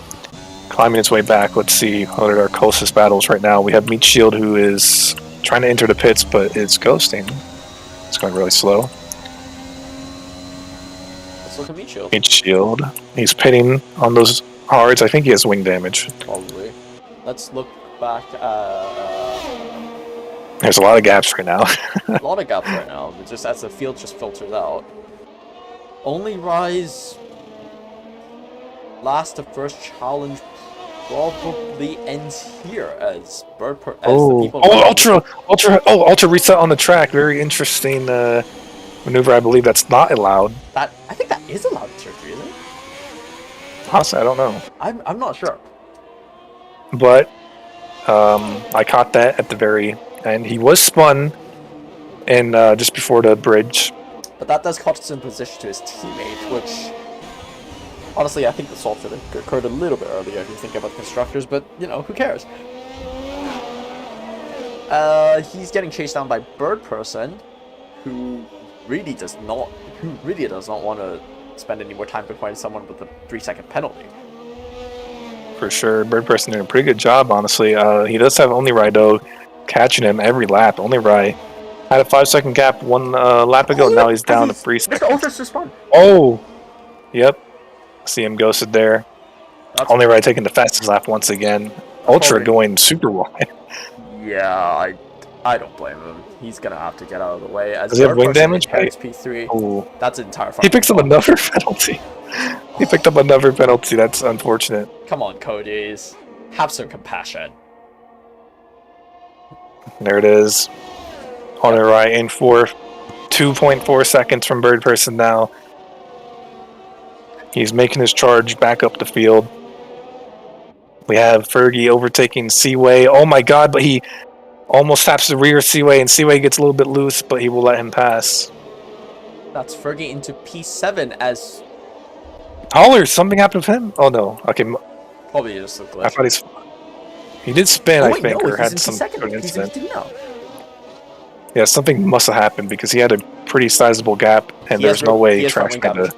climbing its way back. Let's see what are our closest battles right now. We have Meat Shield, who is trying to enter the pits, but it's ghosting. It's going really slow. Let's look at Meat Shield. Meat Shield. He's pitting on those hards. I think he has wing damage. Probably. Let's look back. There's a lot of gaps right now. A lot of gaps right now. Just as the field just filters out. Only Rise. Last of first challenge probably ends here as Ultra reset on the track. Very interesting maneuver. I believe that's not allowed. I think that is allowed in surgery, isn't it? Honestly, I don't know. I'm not sure. But I caught that at the very end. He was spun and just before the bridge. But that does cost him position to his teammate, which honestly, I think the salt should have occurred a little bit earlier if you think about constructors, but, you know, who cares? He's getting chased down by Bird Person, who really does not want to spend any more time before someone with a 3-second penalty. For sure. Bird Person doing a pretty good job, honestly. He does have Only Rye, though, catching him every lap. Only Rye had a 5-second gap one lap ago, now he's down to 3 seconds. Mr. Ultra's just spun. Oh! Yep. See him ghosted there. That's Only Rye taking the fastest lap once again. Ultra going super wide. Yeah, I don't blame him. He's gonna have to get out of the way. As Does he have wing damage? P3. Oh. That's an entire. He picks up another penalty. He picked up another penalty. That's unfortunate. Come on, Cody's. Have some compassion. There it is. Only Rye in fourth. 2.4 seconds from Bird Person now. He's making his charge back up the field. We have Fergie overtaking Seaway. Oh my god, but he almost taps the rear Seaway, and Seaway gets a little bit loose, but he will let him pass. That's Fergie into P7 as... Holler, something happened to him? Oh no, okay. Probably just a glitch. I thought he did spin, oh, I think, no, or had some sort of incident. Yeah, something must have happened because he had a pretty sizable gap, and there's no way Trash Panda...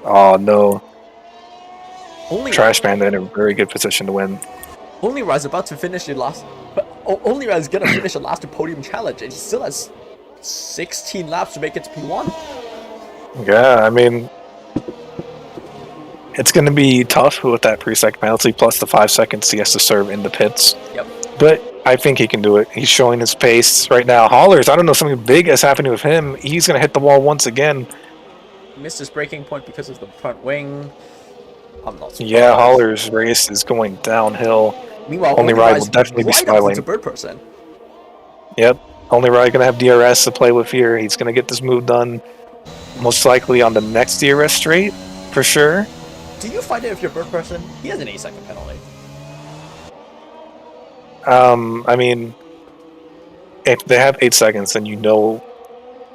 Oh no. Trash Panda in a very good position to win. Only Rye's about to finish the last... Only Rye's gonna finish the last podium challenge, and he still has 16 laps to make it to P1. Yeah, I mean... It's going to be tough with that 3-second penalty, plus the 5 seconds he has to serve in the pits. Yep. But I think he can do it. He's showing his pace right now. Hollers, I don't know, something big is happening with him. He's going to hit the wall once again. Missed his braking point because of the front wing. I'm not surprised. Yeah, Hollers' race is going downhill. Meanwhile, Only Rye will definitely be smiling. Bird Person. Yep. Only Rye going to have DRS to play with here. He's going to get this move done most likely on the next DRS straight, for sure. Do you find it if you're Bird Person? He has an 8-second penalty. I mean, if they have 8 seconds, then you know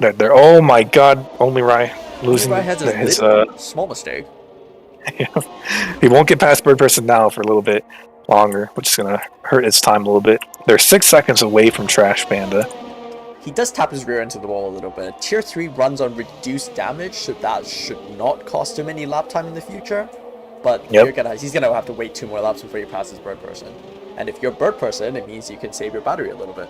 that they're... Oh my god, Only Rye losing his small mistake. He won't get past Bird Person now for a little bit longer, which is going to hurt his time a little bit. They're 6 seconds away from Trash Panda. He does tap his rear into the wall a little bit. Tier 3 runs on reduced damage, so that should not cost him any lap time in the future. But he's gonna have to wait 2 more laps before he passes Bird Person. And if you're Bird Person, it means you can save your battery a little bit.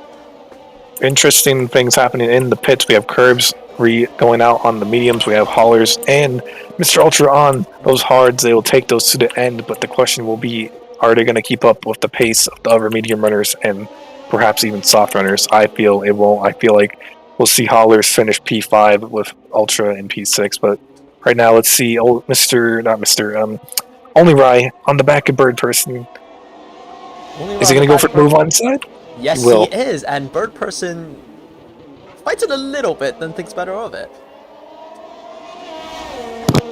Interesting things happening in the pits. We have Curbs going out on the mediums. We have Hollers and Mr. Ultra on those hards. They will take those to the end, but the question will be, are they going to keep up with the pace of the other medium runners and perhaps even soft runners? I feel it won't. I feel like we'll see Hollers finish P5 with Ultra in P6, but right now let's see Only Rye on the back of Bird Person. Is he going to go for the move on side? Yes, he is, and Bird Person fights it a little bit, then thinks better of it.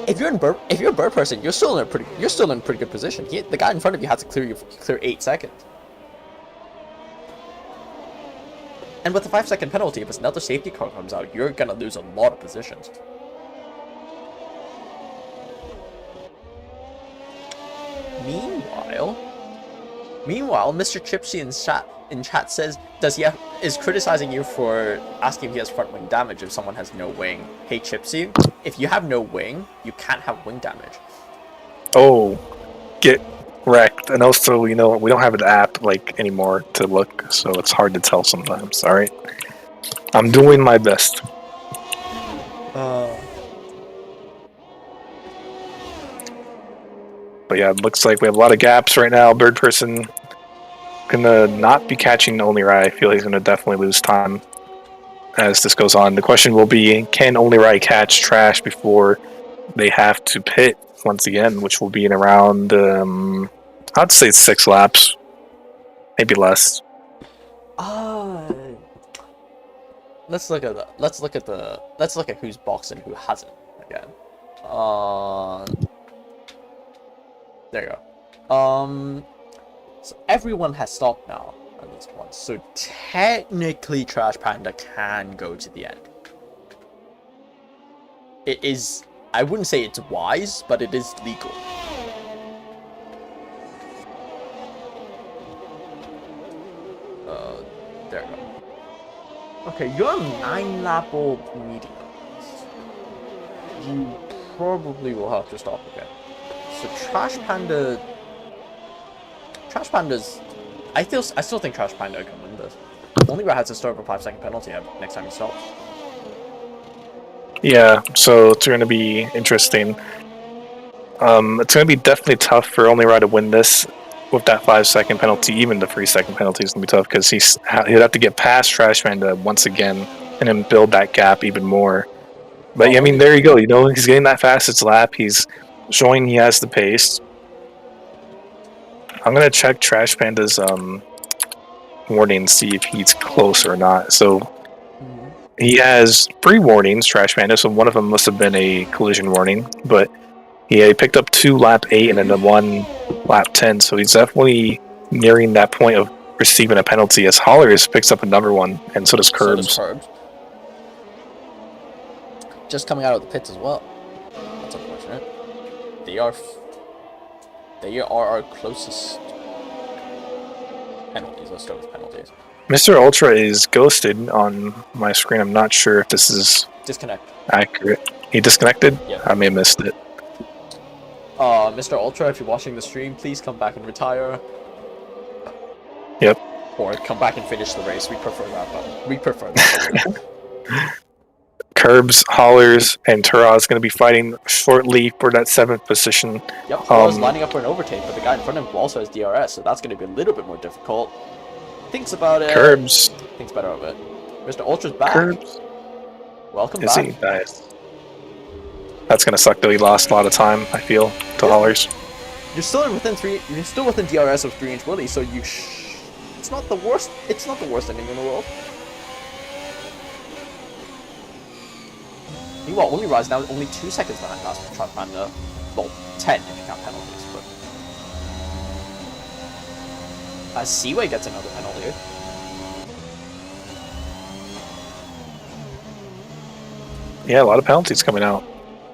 If you're Bird Person, you're still in a pretty good position. The guy in front of you has to clear 8 seconds. And with the 5-second penalty, if another safety car comes out, you're gonna lose a lot of positions. Meanwhile, Mr. Chipsy in chat says, is criticizing you for asking if he has front wing damage if someone has no wing. Hey Chipsy, if you have no wing, you can't have wing damage. Oh, get wrecked. And also, we don't have an app anymore to look, so it's hard to tell sometimes. All right, I'm doing my best. But yeah, it looks like we have a lot of gaps right now. Bird Person gonna not be catching Only Rye. I feel he's gonna definitely lose time as this goes on. The question will be, can Only Rye catch Trash before they have to pit once again, which will be in around I'd say 6 laps, maybe less. Let's look at who's boxed and who hasn't again. There you go. So everyone has stopped now at this point. So technically Trash Panda can go to the end. It is, I wouldn't say it's wise, but it is legal. There you go. Okay, you're 9 lap old mediums. You probably will have to stop again. So Trash Panda... Trash Panda's... I still think Trash Panda can win this. Only Rat has to start with a 5-second penalty next time he stops. Yeah, so it's going to be interesting. It's going to be definitely tough for Only Rai to win this with that 5-second penalty. Even the 3-second penalty is going to be tough because he'd have to get past Trash Panda once again and then build that gap even more. But I mean, there you go. You know, he's getting that fastest lap. He's showing he has the pace. I'm going to check Trash Panda's warning, see if he's close or not. So he has 3 warnings, Trash Panda, so one of them must have been a collision warning, but he picked up 2 lap 8 and then 1 lap 10, so he's definitely nearing that point of receiving a penalty, as Hollers picks up another one, and so does Curbs. Just coming out of the pits as well. That's unfortunate. They are our closest penalties. Let's start with penalties. Mr. Ultra is ghosted on my screen. I'm not sure if this is accurate. He disconnected? Yeah. I may have missed it. Mr. Ultra, if you're watching the stream, please come back and retire. Yep. Or come back and finish the race. We prefer that, but we prefer that. Curbs, Hollers, and Tura is going to be fighting shortly for that 7th position. Yep, Tura's lining up for an overtake, but the guy in front of him also has DRS, so that's going to be a little bit more difficult. Thinks about it. Curbs. Thinks better of it. Mr. Ultra's back. Curbs. Welcome Is back. he? Nice. That's going to suck, though. He lost a lot of time, I feel, to Hollers. You're still within DRS of 3-inch Willie, so it's not the worst. It's not the worst ending in the world. Meanwhile, Only Rise now only 2 seconds behind last Trash Panda. Well, 10 if you count penalties, but Seaway gets another penalty. Yeah, a lot of penalties coming out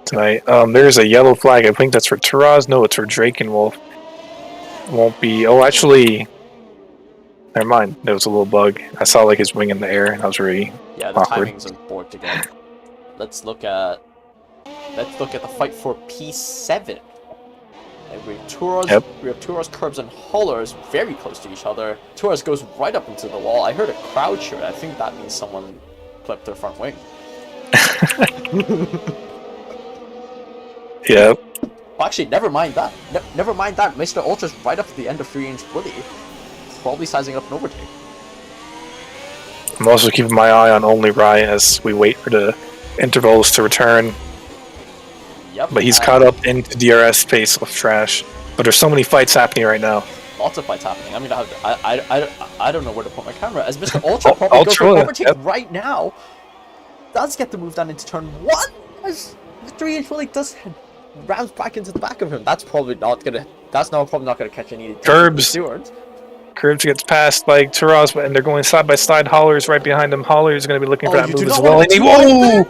tonight. There's a yellow flag. I think that's for Taraz. No, it's for Drakenwolf. Won't be. Oh, actually, never mind. There was a little bug. I saw like his wing in the air, and I was really the awkward. timings are borked again. Let's look at the fight for P7. And we have Turas, Curbs, and Hollers very close to each other. Turas goes right up into the wall. I heard a crowd cheer. I think that means someone clipped their front wing. Yep. Well, actually, never mind that. Never mind that. Mr. Ultra's right up to the end of 3-inch Willie. Probably sizing up an overtake. I'm also keeping my eye on Only Rai as we wait for the intervals to return. Yep. But he's caught up into DRS pace with Trash. But there's so many fights happening right now. Lots of fights happening. I'm gonna have to. I don't know where to put my camera. As Mr. Ultra probably goes for an overtake right now. Does get the move down into turn 1. As the 3-inch Willie does rounds back into the back of him. That's probably not gonna. That's now probably not gonna catch any. Curbs gets passed by Taraz, and they're going side by side. Hollers right behind him. Hollers going to be looking for that move as well. And whoa!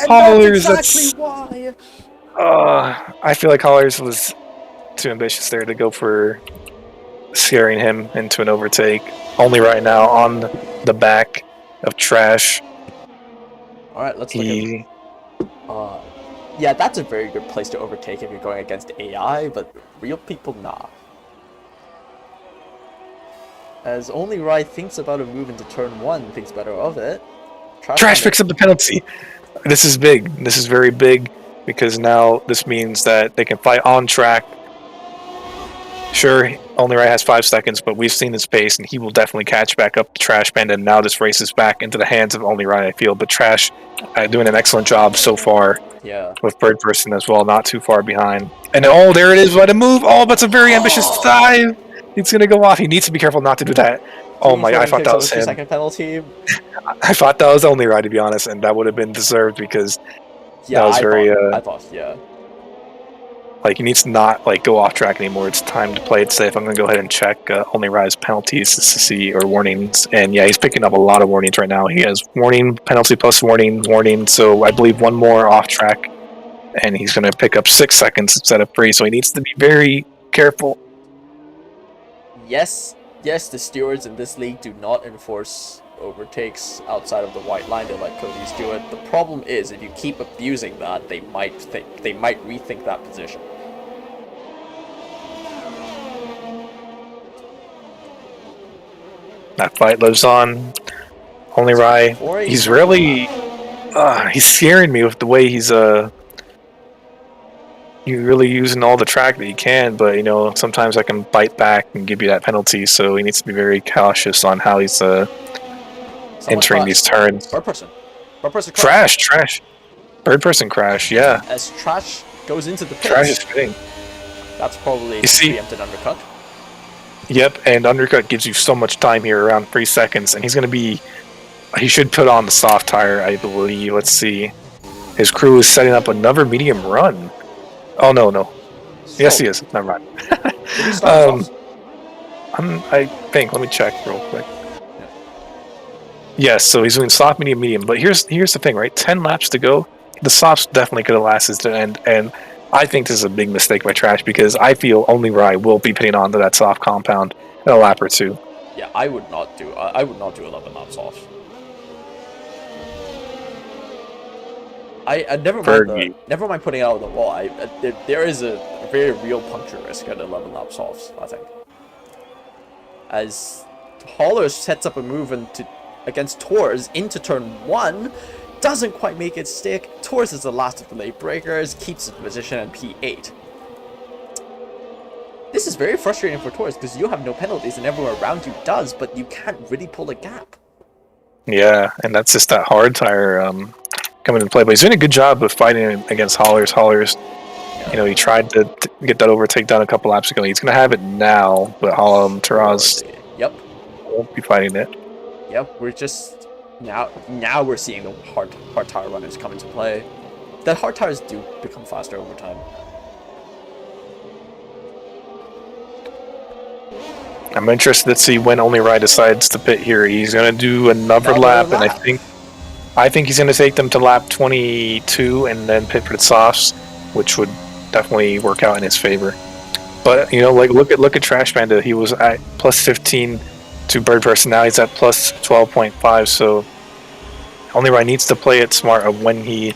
Hollers, that's exactly why. I feel like Hollers was too ambitious there to go for scaring him into an overtake. Only right now on the back of Trash. All right, let's look at. Yeah, that's a very good place to overtake if you're going against AI, but real people, nah. As Only Rai thinks about a move into turn 1, thinks better of it. Trash picks up the penalty. This is big. This is very big because now this means that they can fight on track. Sure, Only Rai has 5 seconds, but we've seen his pace, and he will definitely catch back up to Trash Panda. And now this race is back into the hands of Only Rai, I feel. But Trash doing an excellent job so far. Yeah. With Bird Person as well, not too far behind. And then, there it is. What a move! Oh, that's a very ambitious dive. It's gonna go off. He needs to be careful not to do that. Oh my! I thought that was him. 2-second penalty. I thought that was Only Rai, to be honest, and that would have been deserved because that was I thought, yeah. Like, he needs to not go off track anymore. It's time to play it safe. I'm gonna go ahead and check Only Rai's penalties to see, or warnings, and yeah, he's picking up a lot of warnings right now. He has warning, penalty plus warning, warning. So I believe one more off track, and he's gonna pick up 6 seconds instead of 3. So he needs to be very careful. Yes, the stewards in this league do not enforce overtakes outside of the white line. They let Cody's do it. The problem is, if you keep abusing that, they might rethink that position. That fight lives on. Only Rai. He's really, he's scaring me with the way he's really using all the track that he can. But you know, sometimes I can bite back and give you that penalty. So he needs to be very cautious on how he's entering these turns. Bird person Trash. Bird person crash. Yeah. As Trash goes into the pits. Trash is fitting. That's probably a preempted undercut. Yep, and undercut gives you so much time here, around 3 seconds, and he's going to be... He should put on the soft tire, I believe. Let's see. His crew is setting up another medium run. Oh, no. So, yes, he is. Never mind. Did he start I think. Let me check real quick. Yeah. Yes, so he's doing soft, medium. But here's the thing, right? 10 laps to go. The softs definitely could have lasted to the end, and I think this is a big mistake by Trash because I feel only Rai will be pitting onto that soft compound in a lap or two. Yeah, I would not do 11 laps off. I never mind putting it out of the wall. There is a very real puncture risk at 11 laps off, I think. As Haller sets up a move against Tours into turn 1, doesn't quite make it stick. Tours is the last of the late breakers, keeps his position at P8. This is very frustrating for Tours because you have no penalties and everyone around you does, but you can't really pull a gap. Yeah, and that's just that hard tire coming into play. But he's doing a good job of fighting against Hollers. Yeah. You know, he tried to get that overtake done a couple laps ago. He's going to have it now, but Taraz won't be fighting it. Yep, we're just... Now we're seeing the hard tire runners come into play. The hard tires do become faster over time. I'm interested to see when Only Rai decides to pit here. He's going to do another lap, and I think he's going to take them to lap 22 and then pit for the softs, which would definitely work out in his favor. But you know, like look at Trash Panda. He was at plus 15 to Bird Person. Now he's at plus 12.5. So Only Rai needs to play it smart of when he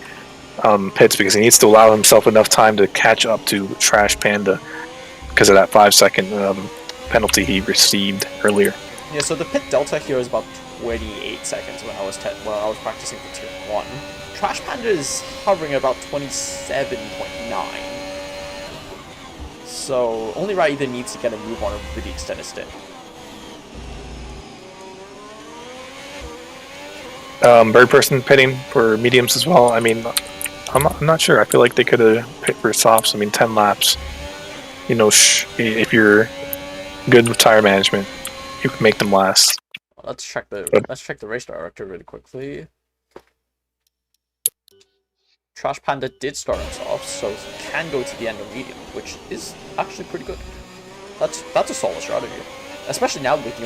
pits because he needs to allow himself enough time to catch up to Trash Panda because of that 5-second penalty he received earlier. Yeah. So the pit delta here is about 28 seconds when I was practicing for tier 1. Trash Panda is hovering about 27.9. So Only Rai either needs to get a move on a really extended stint. Bird Person pitting for mediums as well. I mean, I'm not sure. I feel like they could have pit for softs. I mean, 10 laps. You know, if you're good with tire management, you can make them last. Let's check the race director really quickly. Trash Panda did start us off, so he can go to the end of medium, which is actually pretty good. That's a solid strategy, especially now with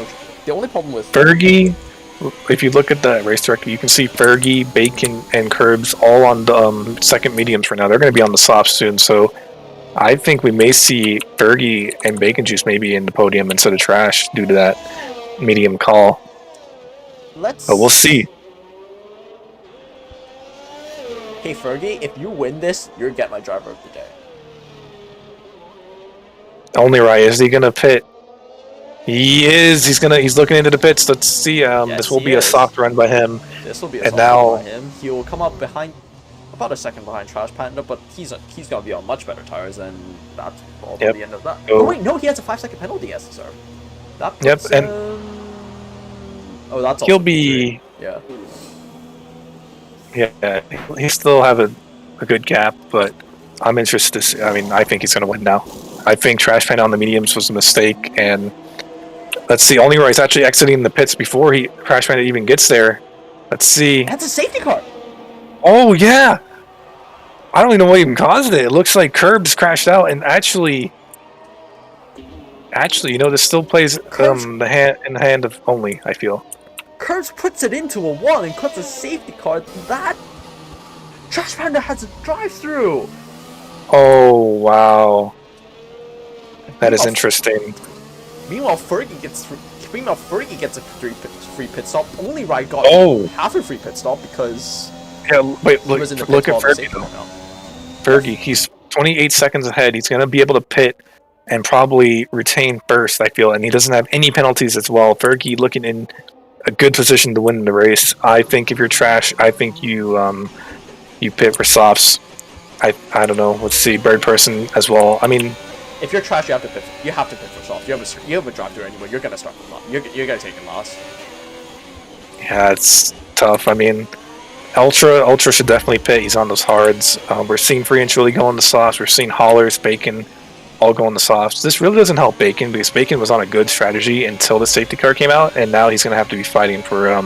the only problem with Fergie. If you look at the race director, you can see Fergie, Bacon, and Curbs all on the second mediums right now. They're going to be on the softs soon, so I think we may see Fergie and Bacon Juice maybe in the podium instead of Trash due to that medium call. But we'll see. Hey Fergie, if you win this, you're Get My Driver of the Day. Only Rai, is he gonna pit? He is. He's looking into the pits. Let's see. Yes, this will be a soft run by him. This will be a soft run by him. He will come up behind, about a second behind Trash Panda, but he's gonna be on much better tires, and that's probably the end of that. Oh wait, no, he has a 5-second penalty as to serve. That puts and oh, that's he'll be. Yeah. Yeah, he still have a good gap, but I'm interested to see. I mean, I think he's going to win now. I think Trash Panda on the mediums was a mistake, and let's see. Only Rai's actually exiting the pits before Trash Panda even gets there. Let's see. That's a safety car. Oh yeah. I don't even know what even caused it. It looks like Curbs crashed out, and actually, you know, this still plays in the hand of Only. I feel. Curbs puts it into a wall and cuts a safety car. That Trash Panda has a drive-through. Oh wow, that is interesting. Meanwhile, Fergie gets a free pit stop. Only Rai got Oh. half a free pit stop because Yeah, wait, he was in the look pit at stop. Fergie though. Fergie, he's 28 seconds ahead. He's going to be able to pit and probably retain first, I feel, and he doesn't have any penalties as well. Fergie looking in a good position to win the race. I think if you're trash, I think you pit for softs. I don't know. Let's see, Bird Person as well. I mean, if you're trash, you have to pit. You have to pit for soft. You have a drive through anyway. You're gonna start from loss. You're gonna take a loss. yeah, it's tough. I mean, Ultra should definitely pit. He's on those hards. We're seeing Free Inch really go on the softs. We're seeing Haulers, Bacon, all go on the softs. This really doesn't help Bacon because Bacon was on a good strategy until the safety car came out, and now he's going to have to be fighting for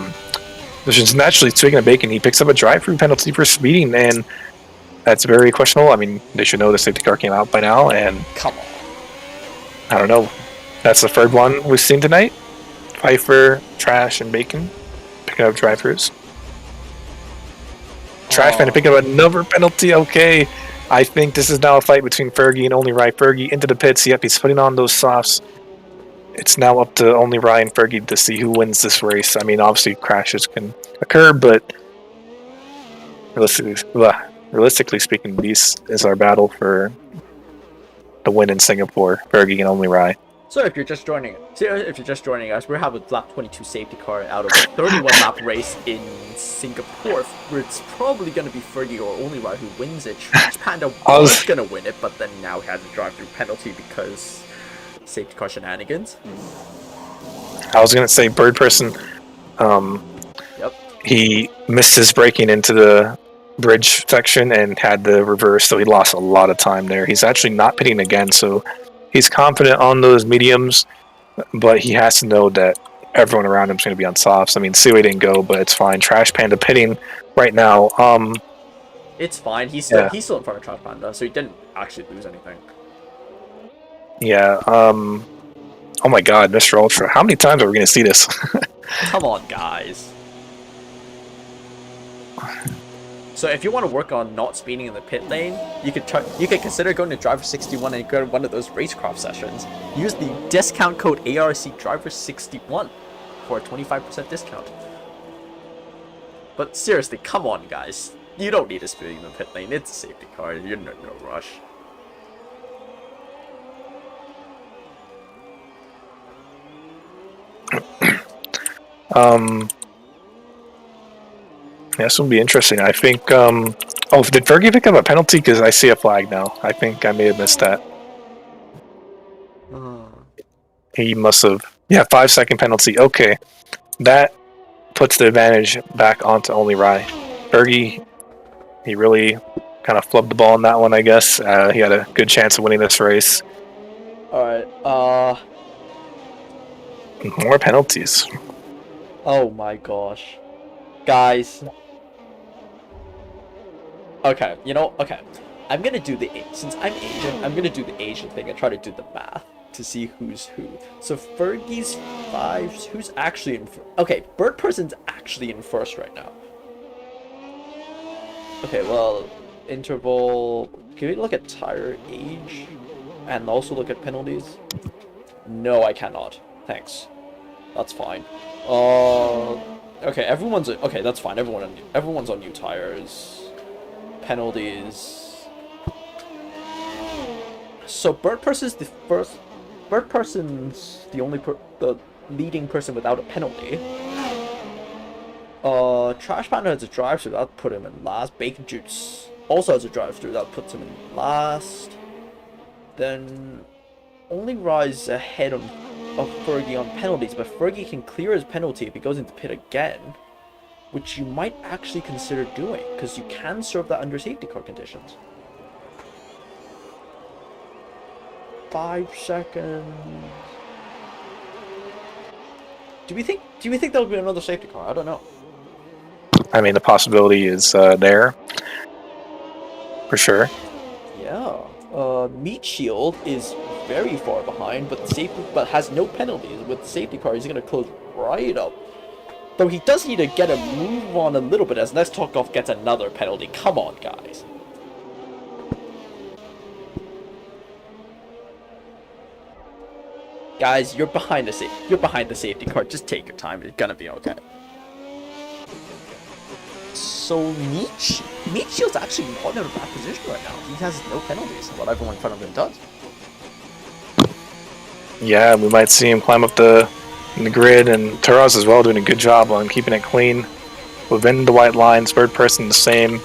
positions. Naturally, speaking of Bacon, he picks up a drive-through penalty for speeding, and that's very questionable. I mean, they should know the safety car came out by now, and come on. I don't know. That's the third one we've seen tonight. Pfeiffer, Trash, and Bacon picking up drive-throughs. Trash Man to pick up another penalty. Okay, I think this is now a fight between Fergie and Only Rye. Fergie into the pits. Yep, he's putting on those softs. It's now up to Only Rye and Fergie to see who wins this race. I mean, obviously crashes can occur, but realistically speaking, this is our battle for the win in Singapore. Fergie and Only Rye. So if you're just joining us, we have a lap 22 safety car out of a 31 lap race in Singapore, where it's probably going to be Fergie or Only Rye who wins it. Trash Panda was going to win it, but then now he has a drive-through penalty because safety car shenanigans. I was going to say Bird Person. Yep. He missed his braking into the bridge section and had the reverse, so he lost a lot of time there. He's actually not pitting again, so he's confident on those mediums, but he has to know that everyone around him is going to be on softs. I mean, Siway didn't go, but it's fine. Trash Panda pitting right now. It's fine. He's still in front of Trash Panda, so he didn't actually lose anything. Yeah. Oh my God, Mr. Ultra. How many times are we going to see this? Come on, guys. So if you want to work on not speeding in the pit lane, you could consider going to Driver 61 and go to one of those racecraft sessions. Use the discount code ARC Driver 61 for a 25% discount. But seriously, come on, guys. You don't need to speed in the pit lane. It's a safety car. You're no rush. This will be interesting. I think. Oh, did Fergie pick up a penalty? Because I see a flag now. I think I may have missed that. He must have. Yeah, 5-second penalty. Okay, that puts the advantage back onto Only Rye. Fergie, he really kind of flubbed the ball on that one. I guess he had a good chance of winning this race. All right. More penalties. Oh my gosh, guys. Okay, okay. I'm gonna do since I'm Asian, I'm gonna do the Asian thing and try to do the math to see who's who. So Fergie's 5, who's actually in okay, Bird Person's actually in first right now. Okay, well, interval, can we look at tire age and also look at penalties? No, I cannot. Thanks. That's fine. Okay, okay, that's fine. Everyone's on new tires. Penalties. So Bird Person's the first. Bird Person's the only the leading person without a penalty. Trash Panda has a drive-through, that'll put him in last. Bacon Juice also has a drive-through, that puts him in last. Then Only Rise ahead of Fergie on penalties, but Fergie can clear his penalty if he goes into pit again, which you might actually consider doing, because you can serve that under safety car conditions. 5 seconds. Do we think there'll be another safety car? I don't know. I mean, the possibility is there for sure. Yeah. Meat Shield is very far behind, but has no penalties. With the safety car, he's gonna close right up. Though he does need to get a move on a little bit as Let's Talk Off gets another penalty. Come on, guys. Guys, you're behind the safety car. Just take your time. It's gonna be okay. So Meat Shield's actually not in a bad position right now. He has no penalties. What everyone in front of him does. Yeah, we might see him climb up the grid, and Taraz as well doing a good job on keeping it clean within the white lines. Bird Person the same.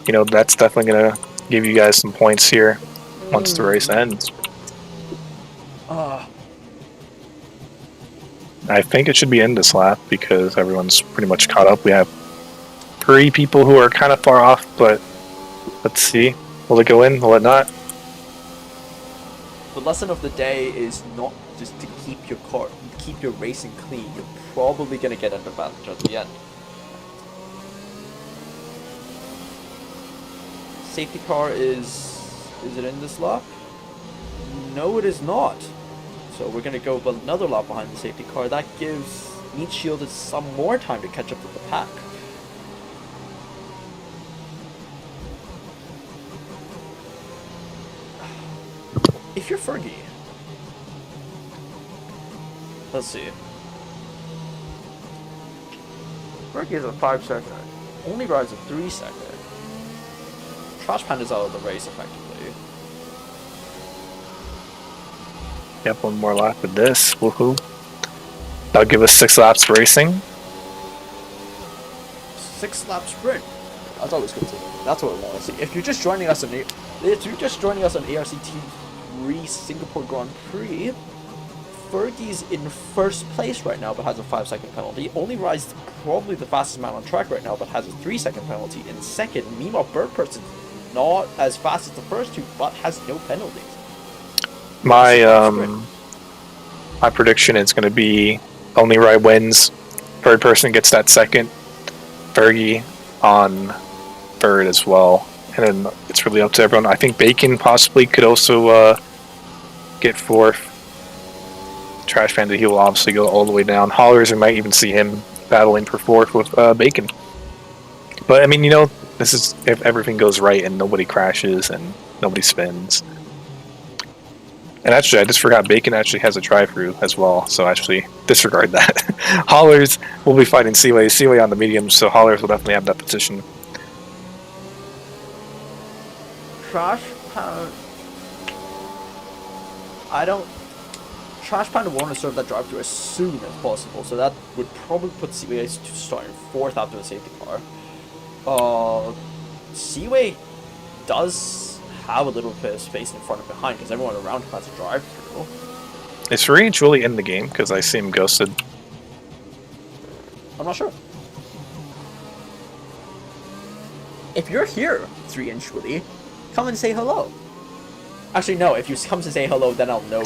You know, that's definitely gonna give you guys some points here once the race ends. I think it should be in this lap because everyone's pretty much caught up. We have 3 people who are kind of far off, but let's see. Will it go in? Will it not? The lesson of the day is not just to keep your racing clean. You're probably gonna get an advantage at the end. Safety car is it in this lap? No, it is not. So we're gonna go another lap behind the safety car. That gives Meat Shield some more time to catch up with the pack. If you're Fergie, let's see. Fergie is a 5-second. Only rides a 3-second. Trash Panda's out of the race effectively. Yep, one more lap with this. Woohoo. That'll give us 6 laps racing. 6-lap sprint. That's always good to see. That's what we want to see. If you're just joining us on ARCT3 Singapore Grand Prix, Fergie's in first place right now but has a 5-second penalty. Only rides probably the fastest man on track right now but has a 3-second penalty in second. Meanwhile, Bird Person not as fast as the first 2 but has no penalties. My prediction is going to be Only Ride wins. Bird Person gets that second. Fergie on third as well. And then it's really up to everyone. I think Bacon possibly could also get fourth. Trash Panda, he will obviously go all the way down. Hollers, we might even see him battling for fourth with Bacon. But, I mean, you know, this is if everything goes right and nobody crashes and nobody spins. And actually, I just forgot Bacon actually has a drive-through as well, so actually disregard that. Hollers will be fighting Seaway. Seaway on the mediums, so Hollers will definitely have that position. Trash Panda... Trash Panda want to serve that drive-through as soon as possible, so that would probably put Seaway starting fourth after the safety car. Seaway does have a little bit of space in front and behind because everyone around him has a drive-through. Is 3-inch really in the game? Because I see him ghosted. I'm not sure. If you're here, 3-inch Willie, come and say hello. Actually, no. If you come to say hello, then I'll know.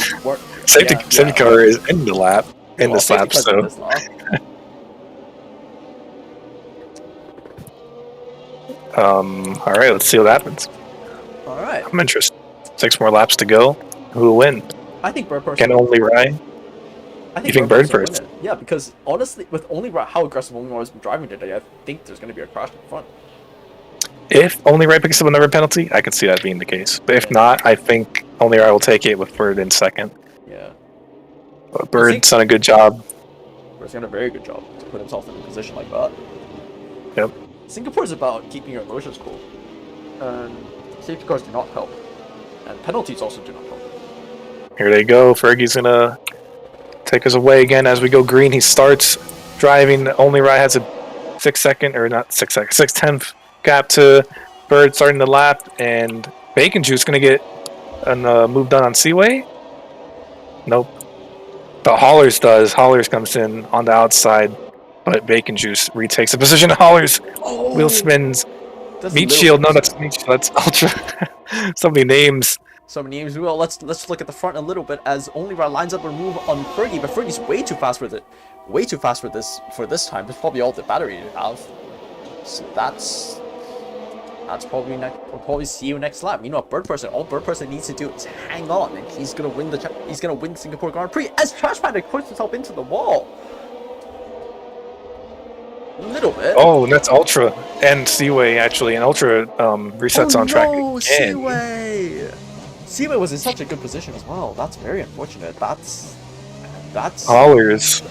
Safety car is in the lap. In this lap, so. All right, let's see what happens. All right. I'm interested. 6 more laps to go. Who will win? I think Bird Person. Can Only Ride? You think Bird Person? Yeah, because honestly, with Only Ride, how aggressive Only Ride has been driving today, I think there's going to be a crash in front. If Only Ride picks up another penalty, I can see that being the case. But if not, I think Only Ride will take it with Bird in second. Yeah. But Bird's done a good job. Bird's done a very good job to put himself in a position like that. Yep. Singapore is about keeping your emotions cool. And safety cars do not help. And penalties also do not help. Here they go. Fergie's going to take us away again as we go green. He starts driving. Only Ride has a 6/10 gap to Bird starting the lap, and Bacon Juice going to get a move done on Seaway. Nope. But Hollers does. Hollers comes in on the outside, but Bacon Juice retakes the position. Hollers wheel spins. Meat Shield. No, that's Meat Shield. That's Ultra. So many names. So many names. Well, let's look at the front a little bit as Only Ride lines up a move on Fergie, but Fergie's way too fast with it. Way too fast for this time. It's probably all the battery you have. So that's probably next. We'll probably see you next lap. Meanwhile, Bird Person, all Bird Person needs to do is hang on, and he's gonna win Singapore Grand Prix as Trash Panda puts himself into the wall. A little bit. Oh, and that's Ultra and Seaway actually, and Ultra resets on track again. Seaway was in such a good position as well. That's very unfortunate. That's Hollers.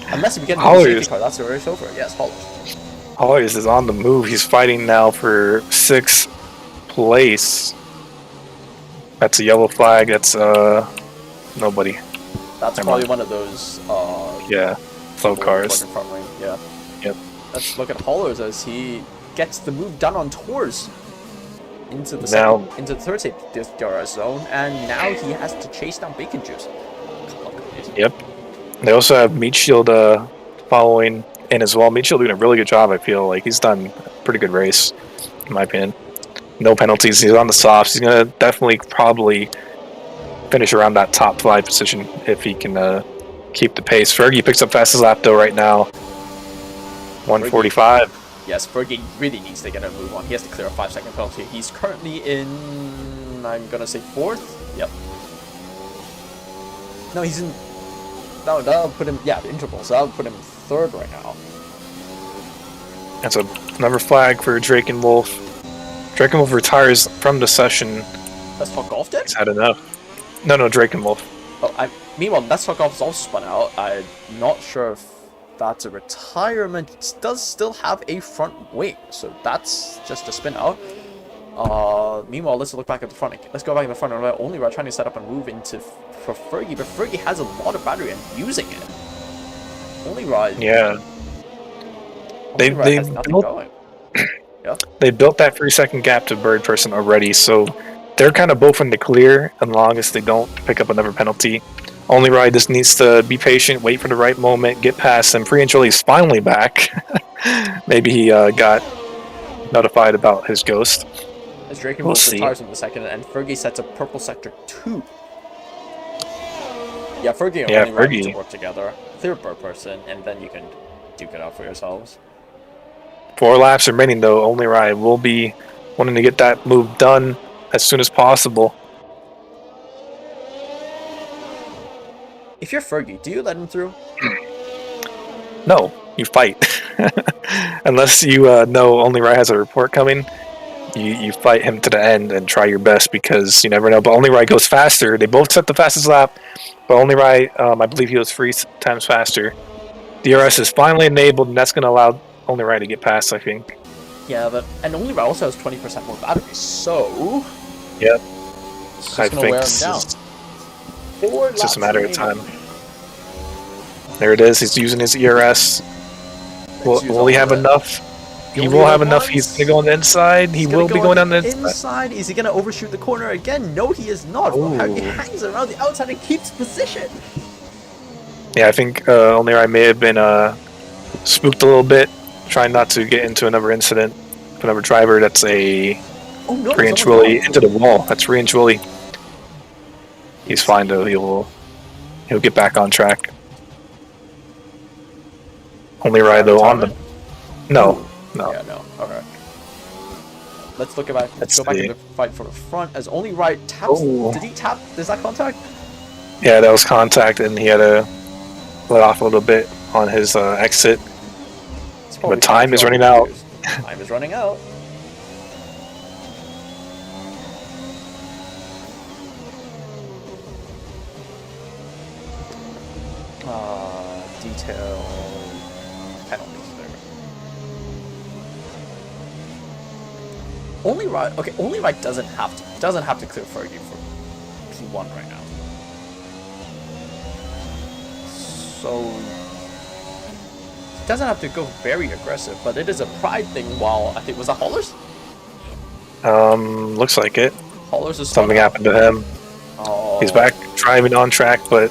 unless we get into the Hollers. safety car, that's the race over. Yes, Hollers. Hollers is on the move. He's fighting now for 6th place. That's a yellow flag. That's nobody. That's Never probably mind. one of those Yeah, slow cars. in front lane. Yeah. Yep. Let's look at Hollers as he gets the move done on tours into the Now- into the third safety DRS zone, and now he has to chase down Bacon Juice. Yep. They also have Meat Shield following in as well. Meat Shield doing a really good job. I feel like he's done a pretty good race, in my opinion. No penalties. He's on the softs. He's gonna definitely probably finish around that top 5 position if he can keep the pace. Fergie picks up fastest lap though right now. 145. Yes, Fergie really needs to get a move on. He has to clear a 5-second penalty. He's currently in, I'm gonna say 4th. Yep. No, he's in. No, that'll put him. Yeah, interval. So that'll put him 3rd right now. That's another flag for Drake and Wolf. Drake and Wolf retires from the session. Let's talk golf then. He's had enough. No, Drake and Wolf. Oh, meanwhile, Let's Talk Golf is also spun out. I'm not sure if that's a retirement. It does still have a front wing, so that's just a spin out. Meanwhile, let's look back at the front. Let's go back in the front. Only we're trying to set up a move into for Fergie, but Fergie has a lot of battery and using it. Only Ride. Yeah. They has nothing built going. they built that 3-second gap to Bird Person already, so they're kind of both in the clear as long as they don't pick up another penalty. Only Ride just needs to be patient, wait for the right moment, get past him. Free and Chili's finally back. Maybe he got notified about his ghost. As Drake and We'll Wolf see. retires in the second, and Fergie sets up Purple Sector 2. Yeah, Fergie and Only Ride need to Fergie. work together. Clear Bird Person, and then you can duke it out for yourselves. 4 laps remaining though. Only Ride will be wanting to get that move done as soon as possible. If you're Fergie, do you let him through? No, you fight. Unless you know Only Ride has a report coming, you fight him to the end and try your best because you never know. But Only Ride goes faster. They both set the fastest lap, but Only Ride, I believe he goes 3 times faster. DRS is finally enabled, and that's going to allow Only Ride to get past, I think. Yeah, but and Only Ride also has 20% more battery, so Yep. it's just I gonna think wear him this down. is 4 it's just a laps matter of remaining. time. There it is. He's using his ERS. Let's use Will he all have of it. enough? He He only will have went enough. once. He's going to go on the inside. He He's will gonna be go going on down the the inside. inside. Is he gonna overshoot the corner again? No, he is not. He Ooh. hangs around the outside and keeps position. Yeah, I think Only Ride may have been spooked a little bit, trying not to get into another incident. with Another driver. That's a Oh no! Ranch someone's Willie gone. into the wall. That's Ranch Willie. He's fine though. He'll get back on track. Only Ride though on the. No. Yeah, no. Okay. Let's look at back. Let's Let's go back see. to the fight for the front. As Only Ride taps. Oh. Did he tap? Is that contact? Yeah, that was contact, and he had to let off a little bit on his exit. It's probably time is penalty running out. used. Time is running out. Detail penalties there. Only Ride. Okay, Only Ride doesn't have to clear Fergie for P1 right now. So he doesn't have to go very aggressive, but it is a pride thing. While I think was that Hollers. Looks like it. Hollers is Something happened to him. Oh, He's back driving on track, but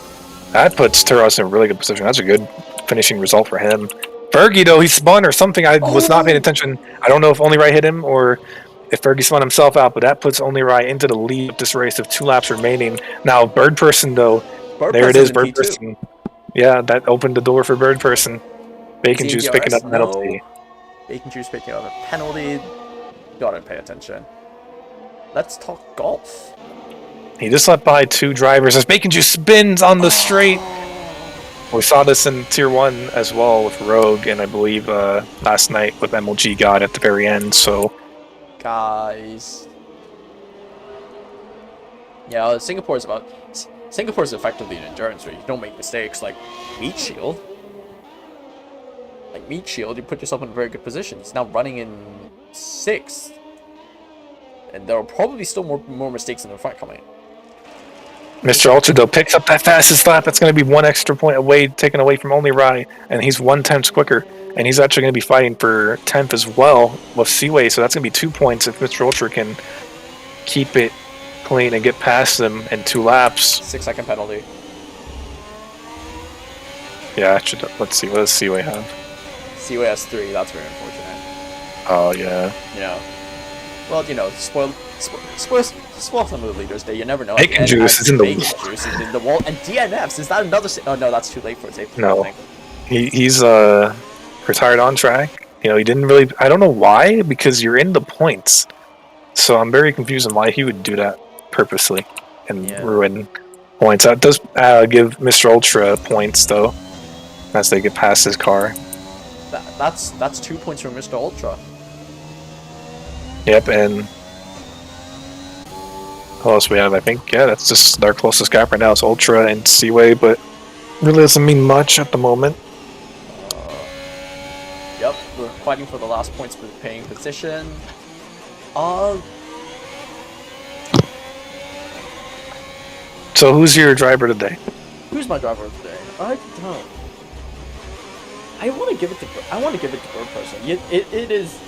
that puts Turos in a really good position. That's a good finishing result for him. Fergie, though, he spun or something. I was not paying attention. I don't know if Only Ride hit him or if Fergie spun himself out, but that puts Only Ride into the lead of this race of 2 laps remaining. Now, Bird Person, though, there it is, Bird Person. Yeah, that opened the door for Bird Person. Bacon Juice picking up penalty. Bacon Juice picking up a penalty. Gotta pay attention. Let's talk golf. He just left by 2 drivers as Bacon Juice spins on the straight. We saw this in Tier 1 as well with Rogue, and I believe last night with MLG God at the very end, so... Guys. Yeah, Singapore is about... Singapore is effectively an endurance race. You don't make mistakes like Meat Shield. Like Meat Shield, you put yourself in a very good position. He's now running in 6th. And there are probably still more mistakes in the front coming. Mr. Ultra, though, picks up that fastest lap. That's going to be 1 extra point away, taken away from Only Rai, and he's 1/10 quicker. And he's actually going to be fighting for 10th as well with Seaway, so that's going to be 2 points if Mr. Ultra can keep it clean and get past them in 2 laps. 6-second penalty. Yeah, let's see. What does Seaway have? Seaway has 3. That's very unfortunate. Oh, yeah. Yeah. Well, spoil some of the leaders there. You never know. Bacon juice is in the Bacon juice is in the wall. And DNFs, is that another... Oh, no, that's too late for a safety. No. He's retired on track. He didn't really... I don't know why, because you're in the points. So I'm very confused on why he would do that purposely and ruin points. That does give Mr. Ultra points, though, as they get past his car. That's 2 points from Mr. Ultra. Yep, and who else we have? I think, that's just our closest gap right now. It's Ultra and Seaway, but really doesn't mean much at the moment. Yep, we're fighting for the last points for the paying position. So who's your driver today? Who's my driver today? I don't know. I want to give it to Bird Person. It is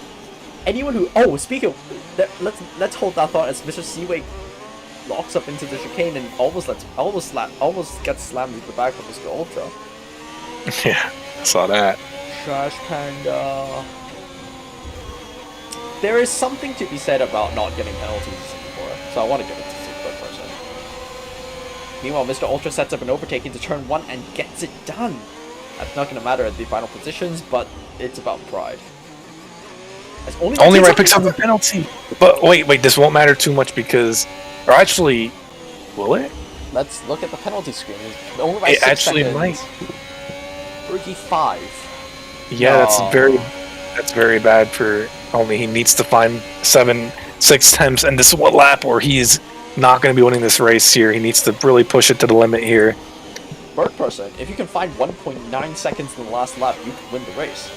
anyone who. Oh, speaking of, let's hold that thought as Mr. Seaway locks up into the chicane and almost gets slammed into the back of Mr. Ultra. Yeah, I saw that. Trash Panda. There is something to be said about not getting penalties in Singapore, so I want to give it to Bird Person. Meanwhile, Mr. Ultra sets up an overtake into turn 1 and gets it done. That's not going to matter at the final positions, but it's about pride. Only Rai picks up the penalty. But wait, this won't matter too much because... Or actually, will it? Let's look at the penalty screen. Only Rai it actually seconds. might. Fergie 5. Yeah, that's very bad for Only. He needs to find 6 times, and this is what lap where he is not going to be winning this race here. He needs to really push it to the limit here. Bird Person, if you can find 1.9 seconds in the last lap, you can win the race.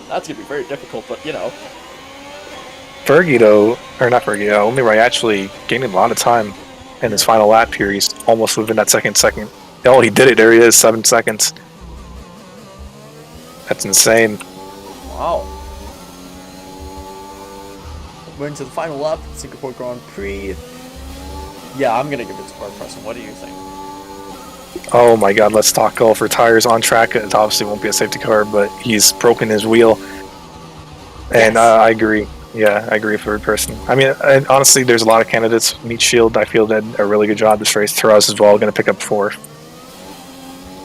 That's going to be very difficult, but Fergie, though, or not Fergie, Only Rai actually gained a lot of time in his final lap here. He's almost within that second. Oh, he did it. There he is, 7 seconds. That's insane. Wow. We're into the final lap, Singapore Grand Prix. Yeah, I'm going to give it to Bird Person. What do you think? Oh my god, let's talk golf. Retires on track. It obviously won't be a safety car, but he's broken his wheel. And Yes. I agree. Yeah, I agree with Bird Person. I mean, and honestly, there's a lot of candidates. Meat Shield, I feel, did a really good job this race. Taraz as well, going to pick up 4.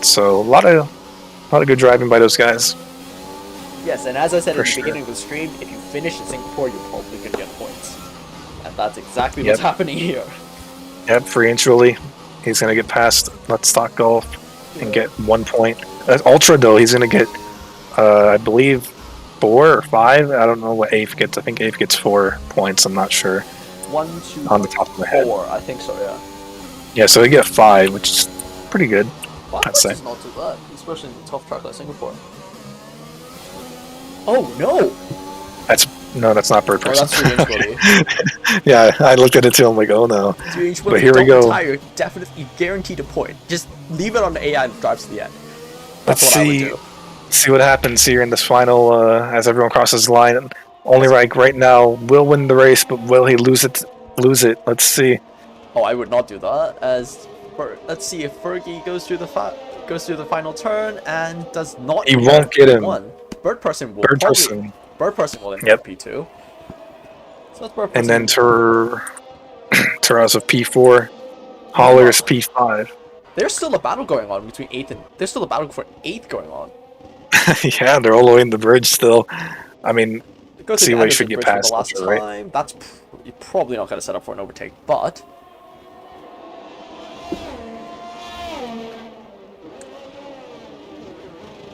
So a lot of good driving by those guys. Yes, and as I said at the sure. beginning of the stream, if you finish in Singapore, you're probably going to get points. And that's exactly what's happening here. Yep, free and truly. He's going to get past Let's Talk Golf and get 1 point. Ultra, though, he's going to get, I believe, 4 or 5. I don't know what Ape gets. I think Ape gets 4 points. I'm not sure. 1, 2, on the top of my head. 4. I think so, yeah. Yeah, so he get 5, which is pretty good. 5 I'd say. is not too bad, especially in a tough track like Singapore. Oh, no! That's not Bird Oh, Person. that's 3-inch body. Yeah, I looked at it too. I'm like, oh no. 3-inch But here we go. Retire, definitely guaranteed a point. Just leave it on the AI and drives to the end. That's Let's what I would do. see what happens here in this final as everyone crosses the line. Only right now will win the race, but will he lose it? Let's see. Oh, I would not do that. Let's see if Fergie goes through the final turn and does not. He won't get him. Bird Person will. Bird Person will enter P2. So that's Bird Person. And then Taraz of P4, Holler's P5. There's still a battle going on between 8th and. There's still a battle for 8th going on. Yeah, they're all the way in the bridge still. I mean, Seaway should get past the last Ultra, time. That's you're probably not going to set up for an overtake, but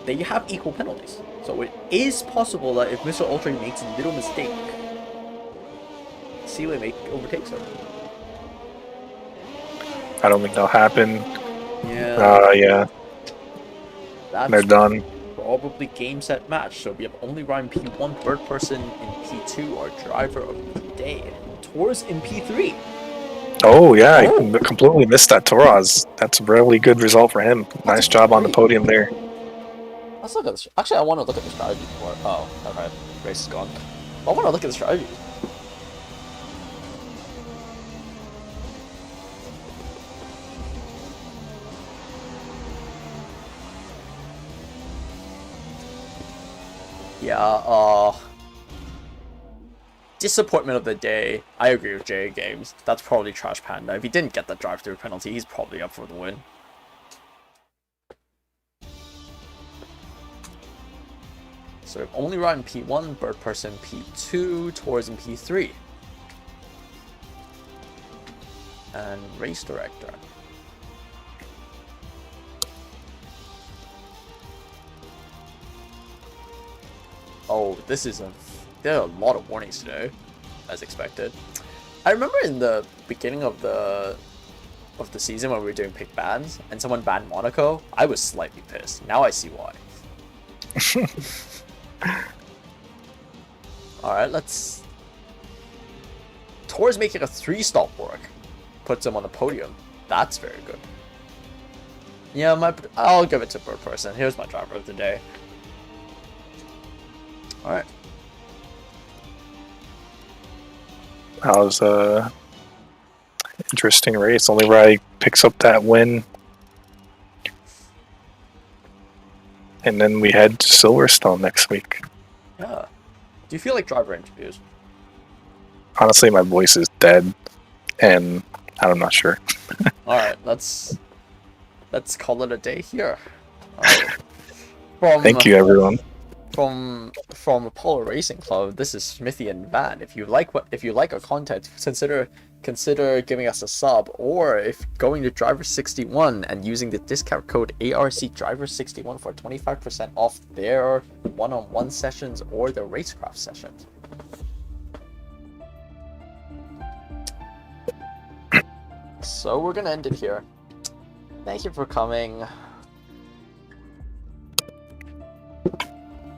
they have equal penalties. So it is possible that if Mr. Ultra makes a little mistake, Seaway overtakes her. I don't think that'll happen. Yeah. Yeah, That's they're done. probably game set match. So we have only Ryan P1, Bird Person in P2, our driver of the day, and Tours in P3. Oh yeah, Oh. I completely missed that Toraz. That's a really good result for him. Nice job on the great. podium there. Let's look at this. Actually, I want to look at the strategy for it. Oh, okay. Race is gone. I want to look at the strategy. Yeah, disappointment of the day. I agree with J Games. That's probably Trash Panda. If he didn't get the drive-through penalty, he's probably up for the win. So we've only Ryan P1, Bird Person P2, Tours in P3. And Race Director. Oh, this is there are a lot of warnings today, as expected. I remember in the beginning of the season when we were doing pick bans and someone banned Monaco, I was slightly pissed. Now I see why. Alright, let's... Tours making a 3-stop work. Puts him on the podium. That's very good. Yeah, I'll give it to Bird Person. Here's my driver of the day. Alright. That was a interesting race. Only Rai picks up that win. And then we head to Silverstone next week. Yeah. Do you feel like driver interviews? Honestly, my voice is dead, and I'm not sure. Alright, let's call it a day here. Thank you, everyone. From Apollo Racing Club, this is Smithy and Van. If you like our content, consider giving us a sub, or if going to Driver61 and using the discount code ARCDriver61 for 25% off their one-on-one sessions or their racecraft sessions. So we're gonna end it here. Thank you for coming.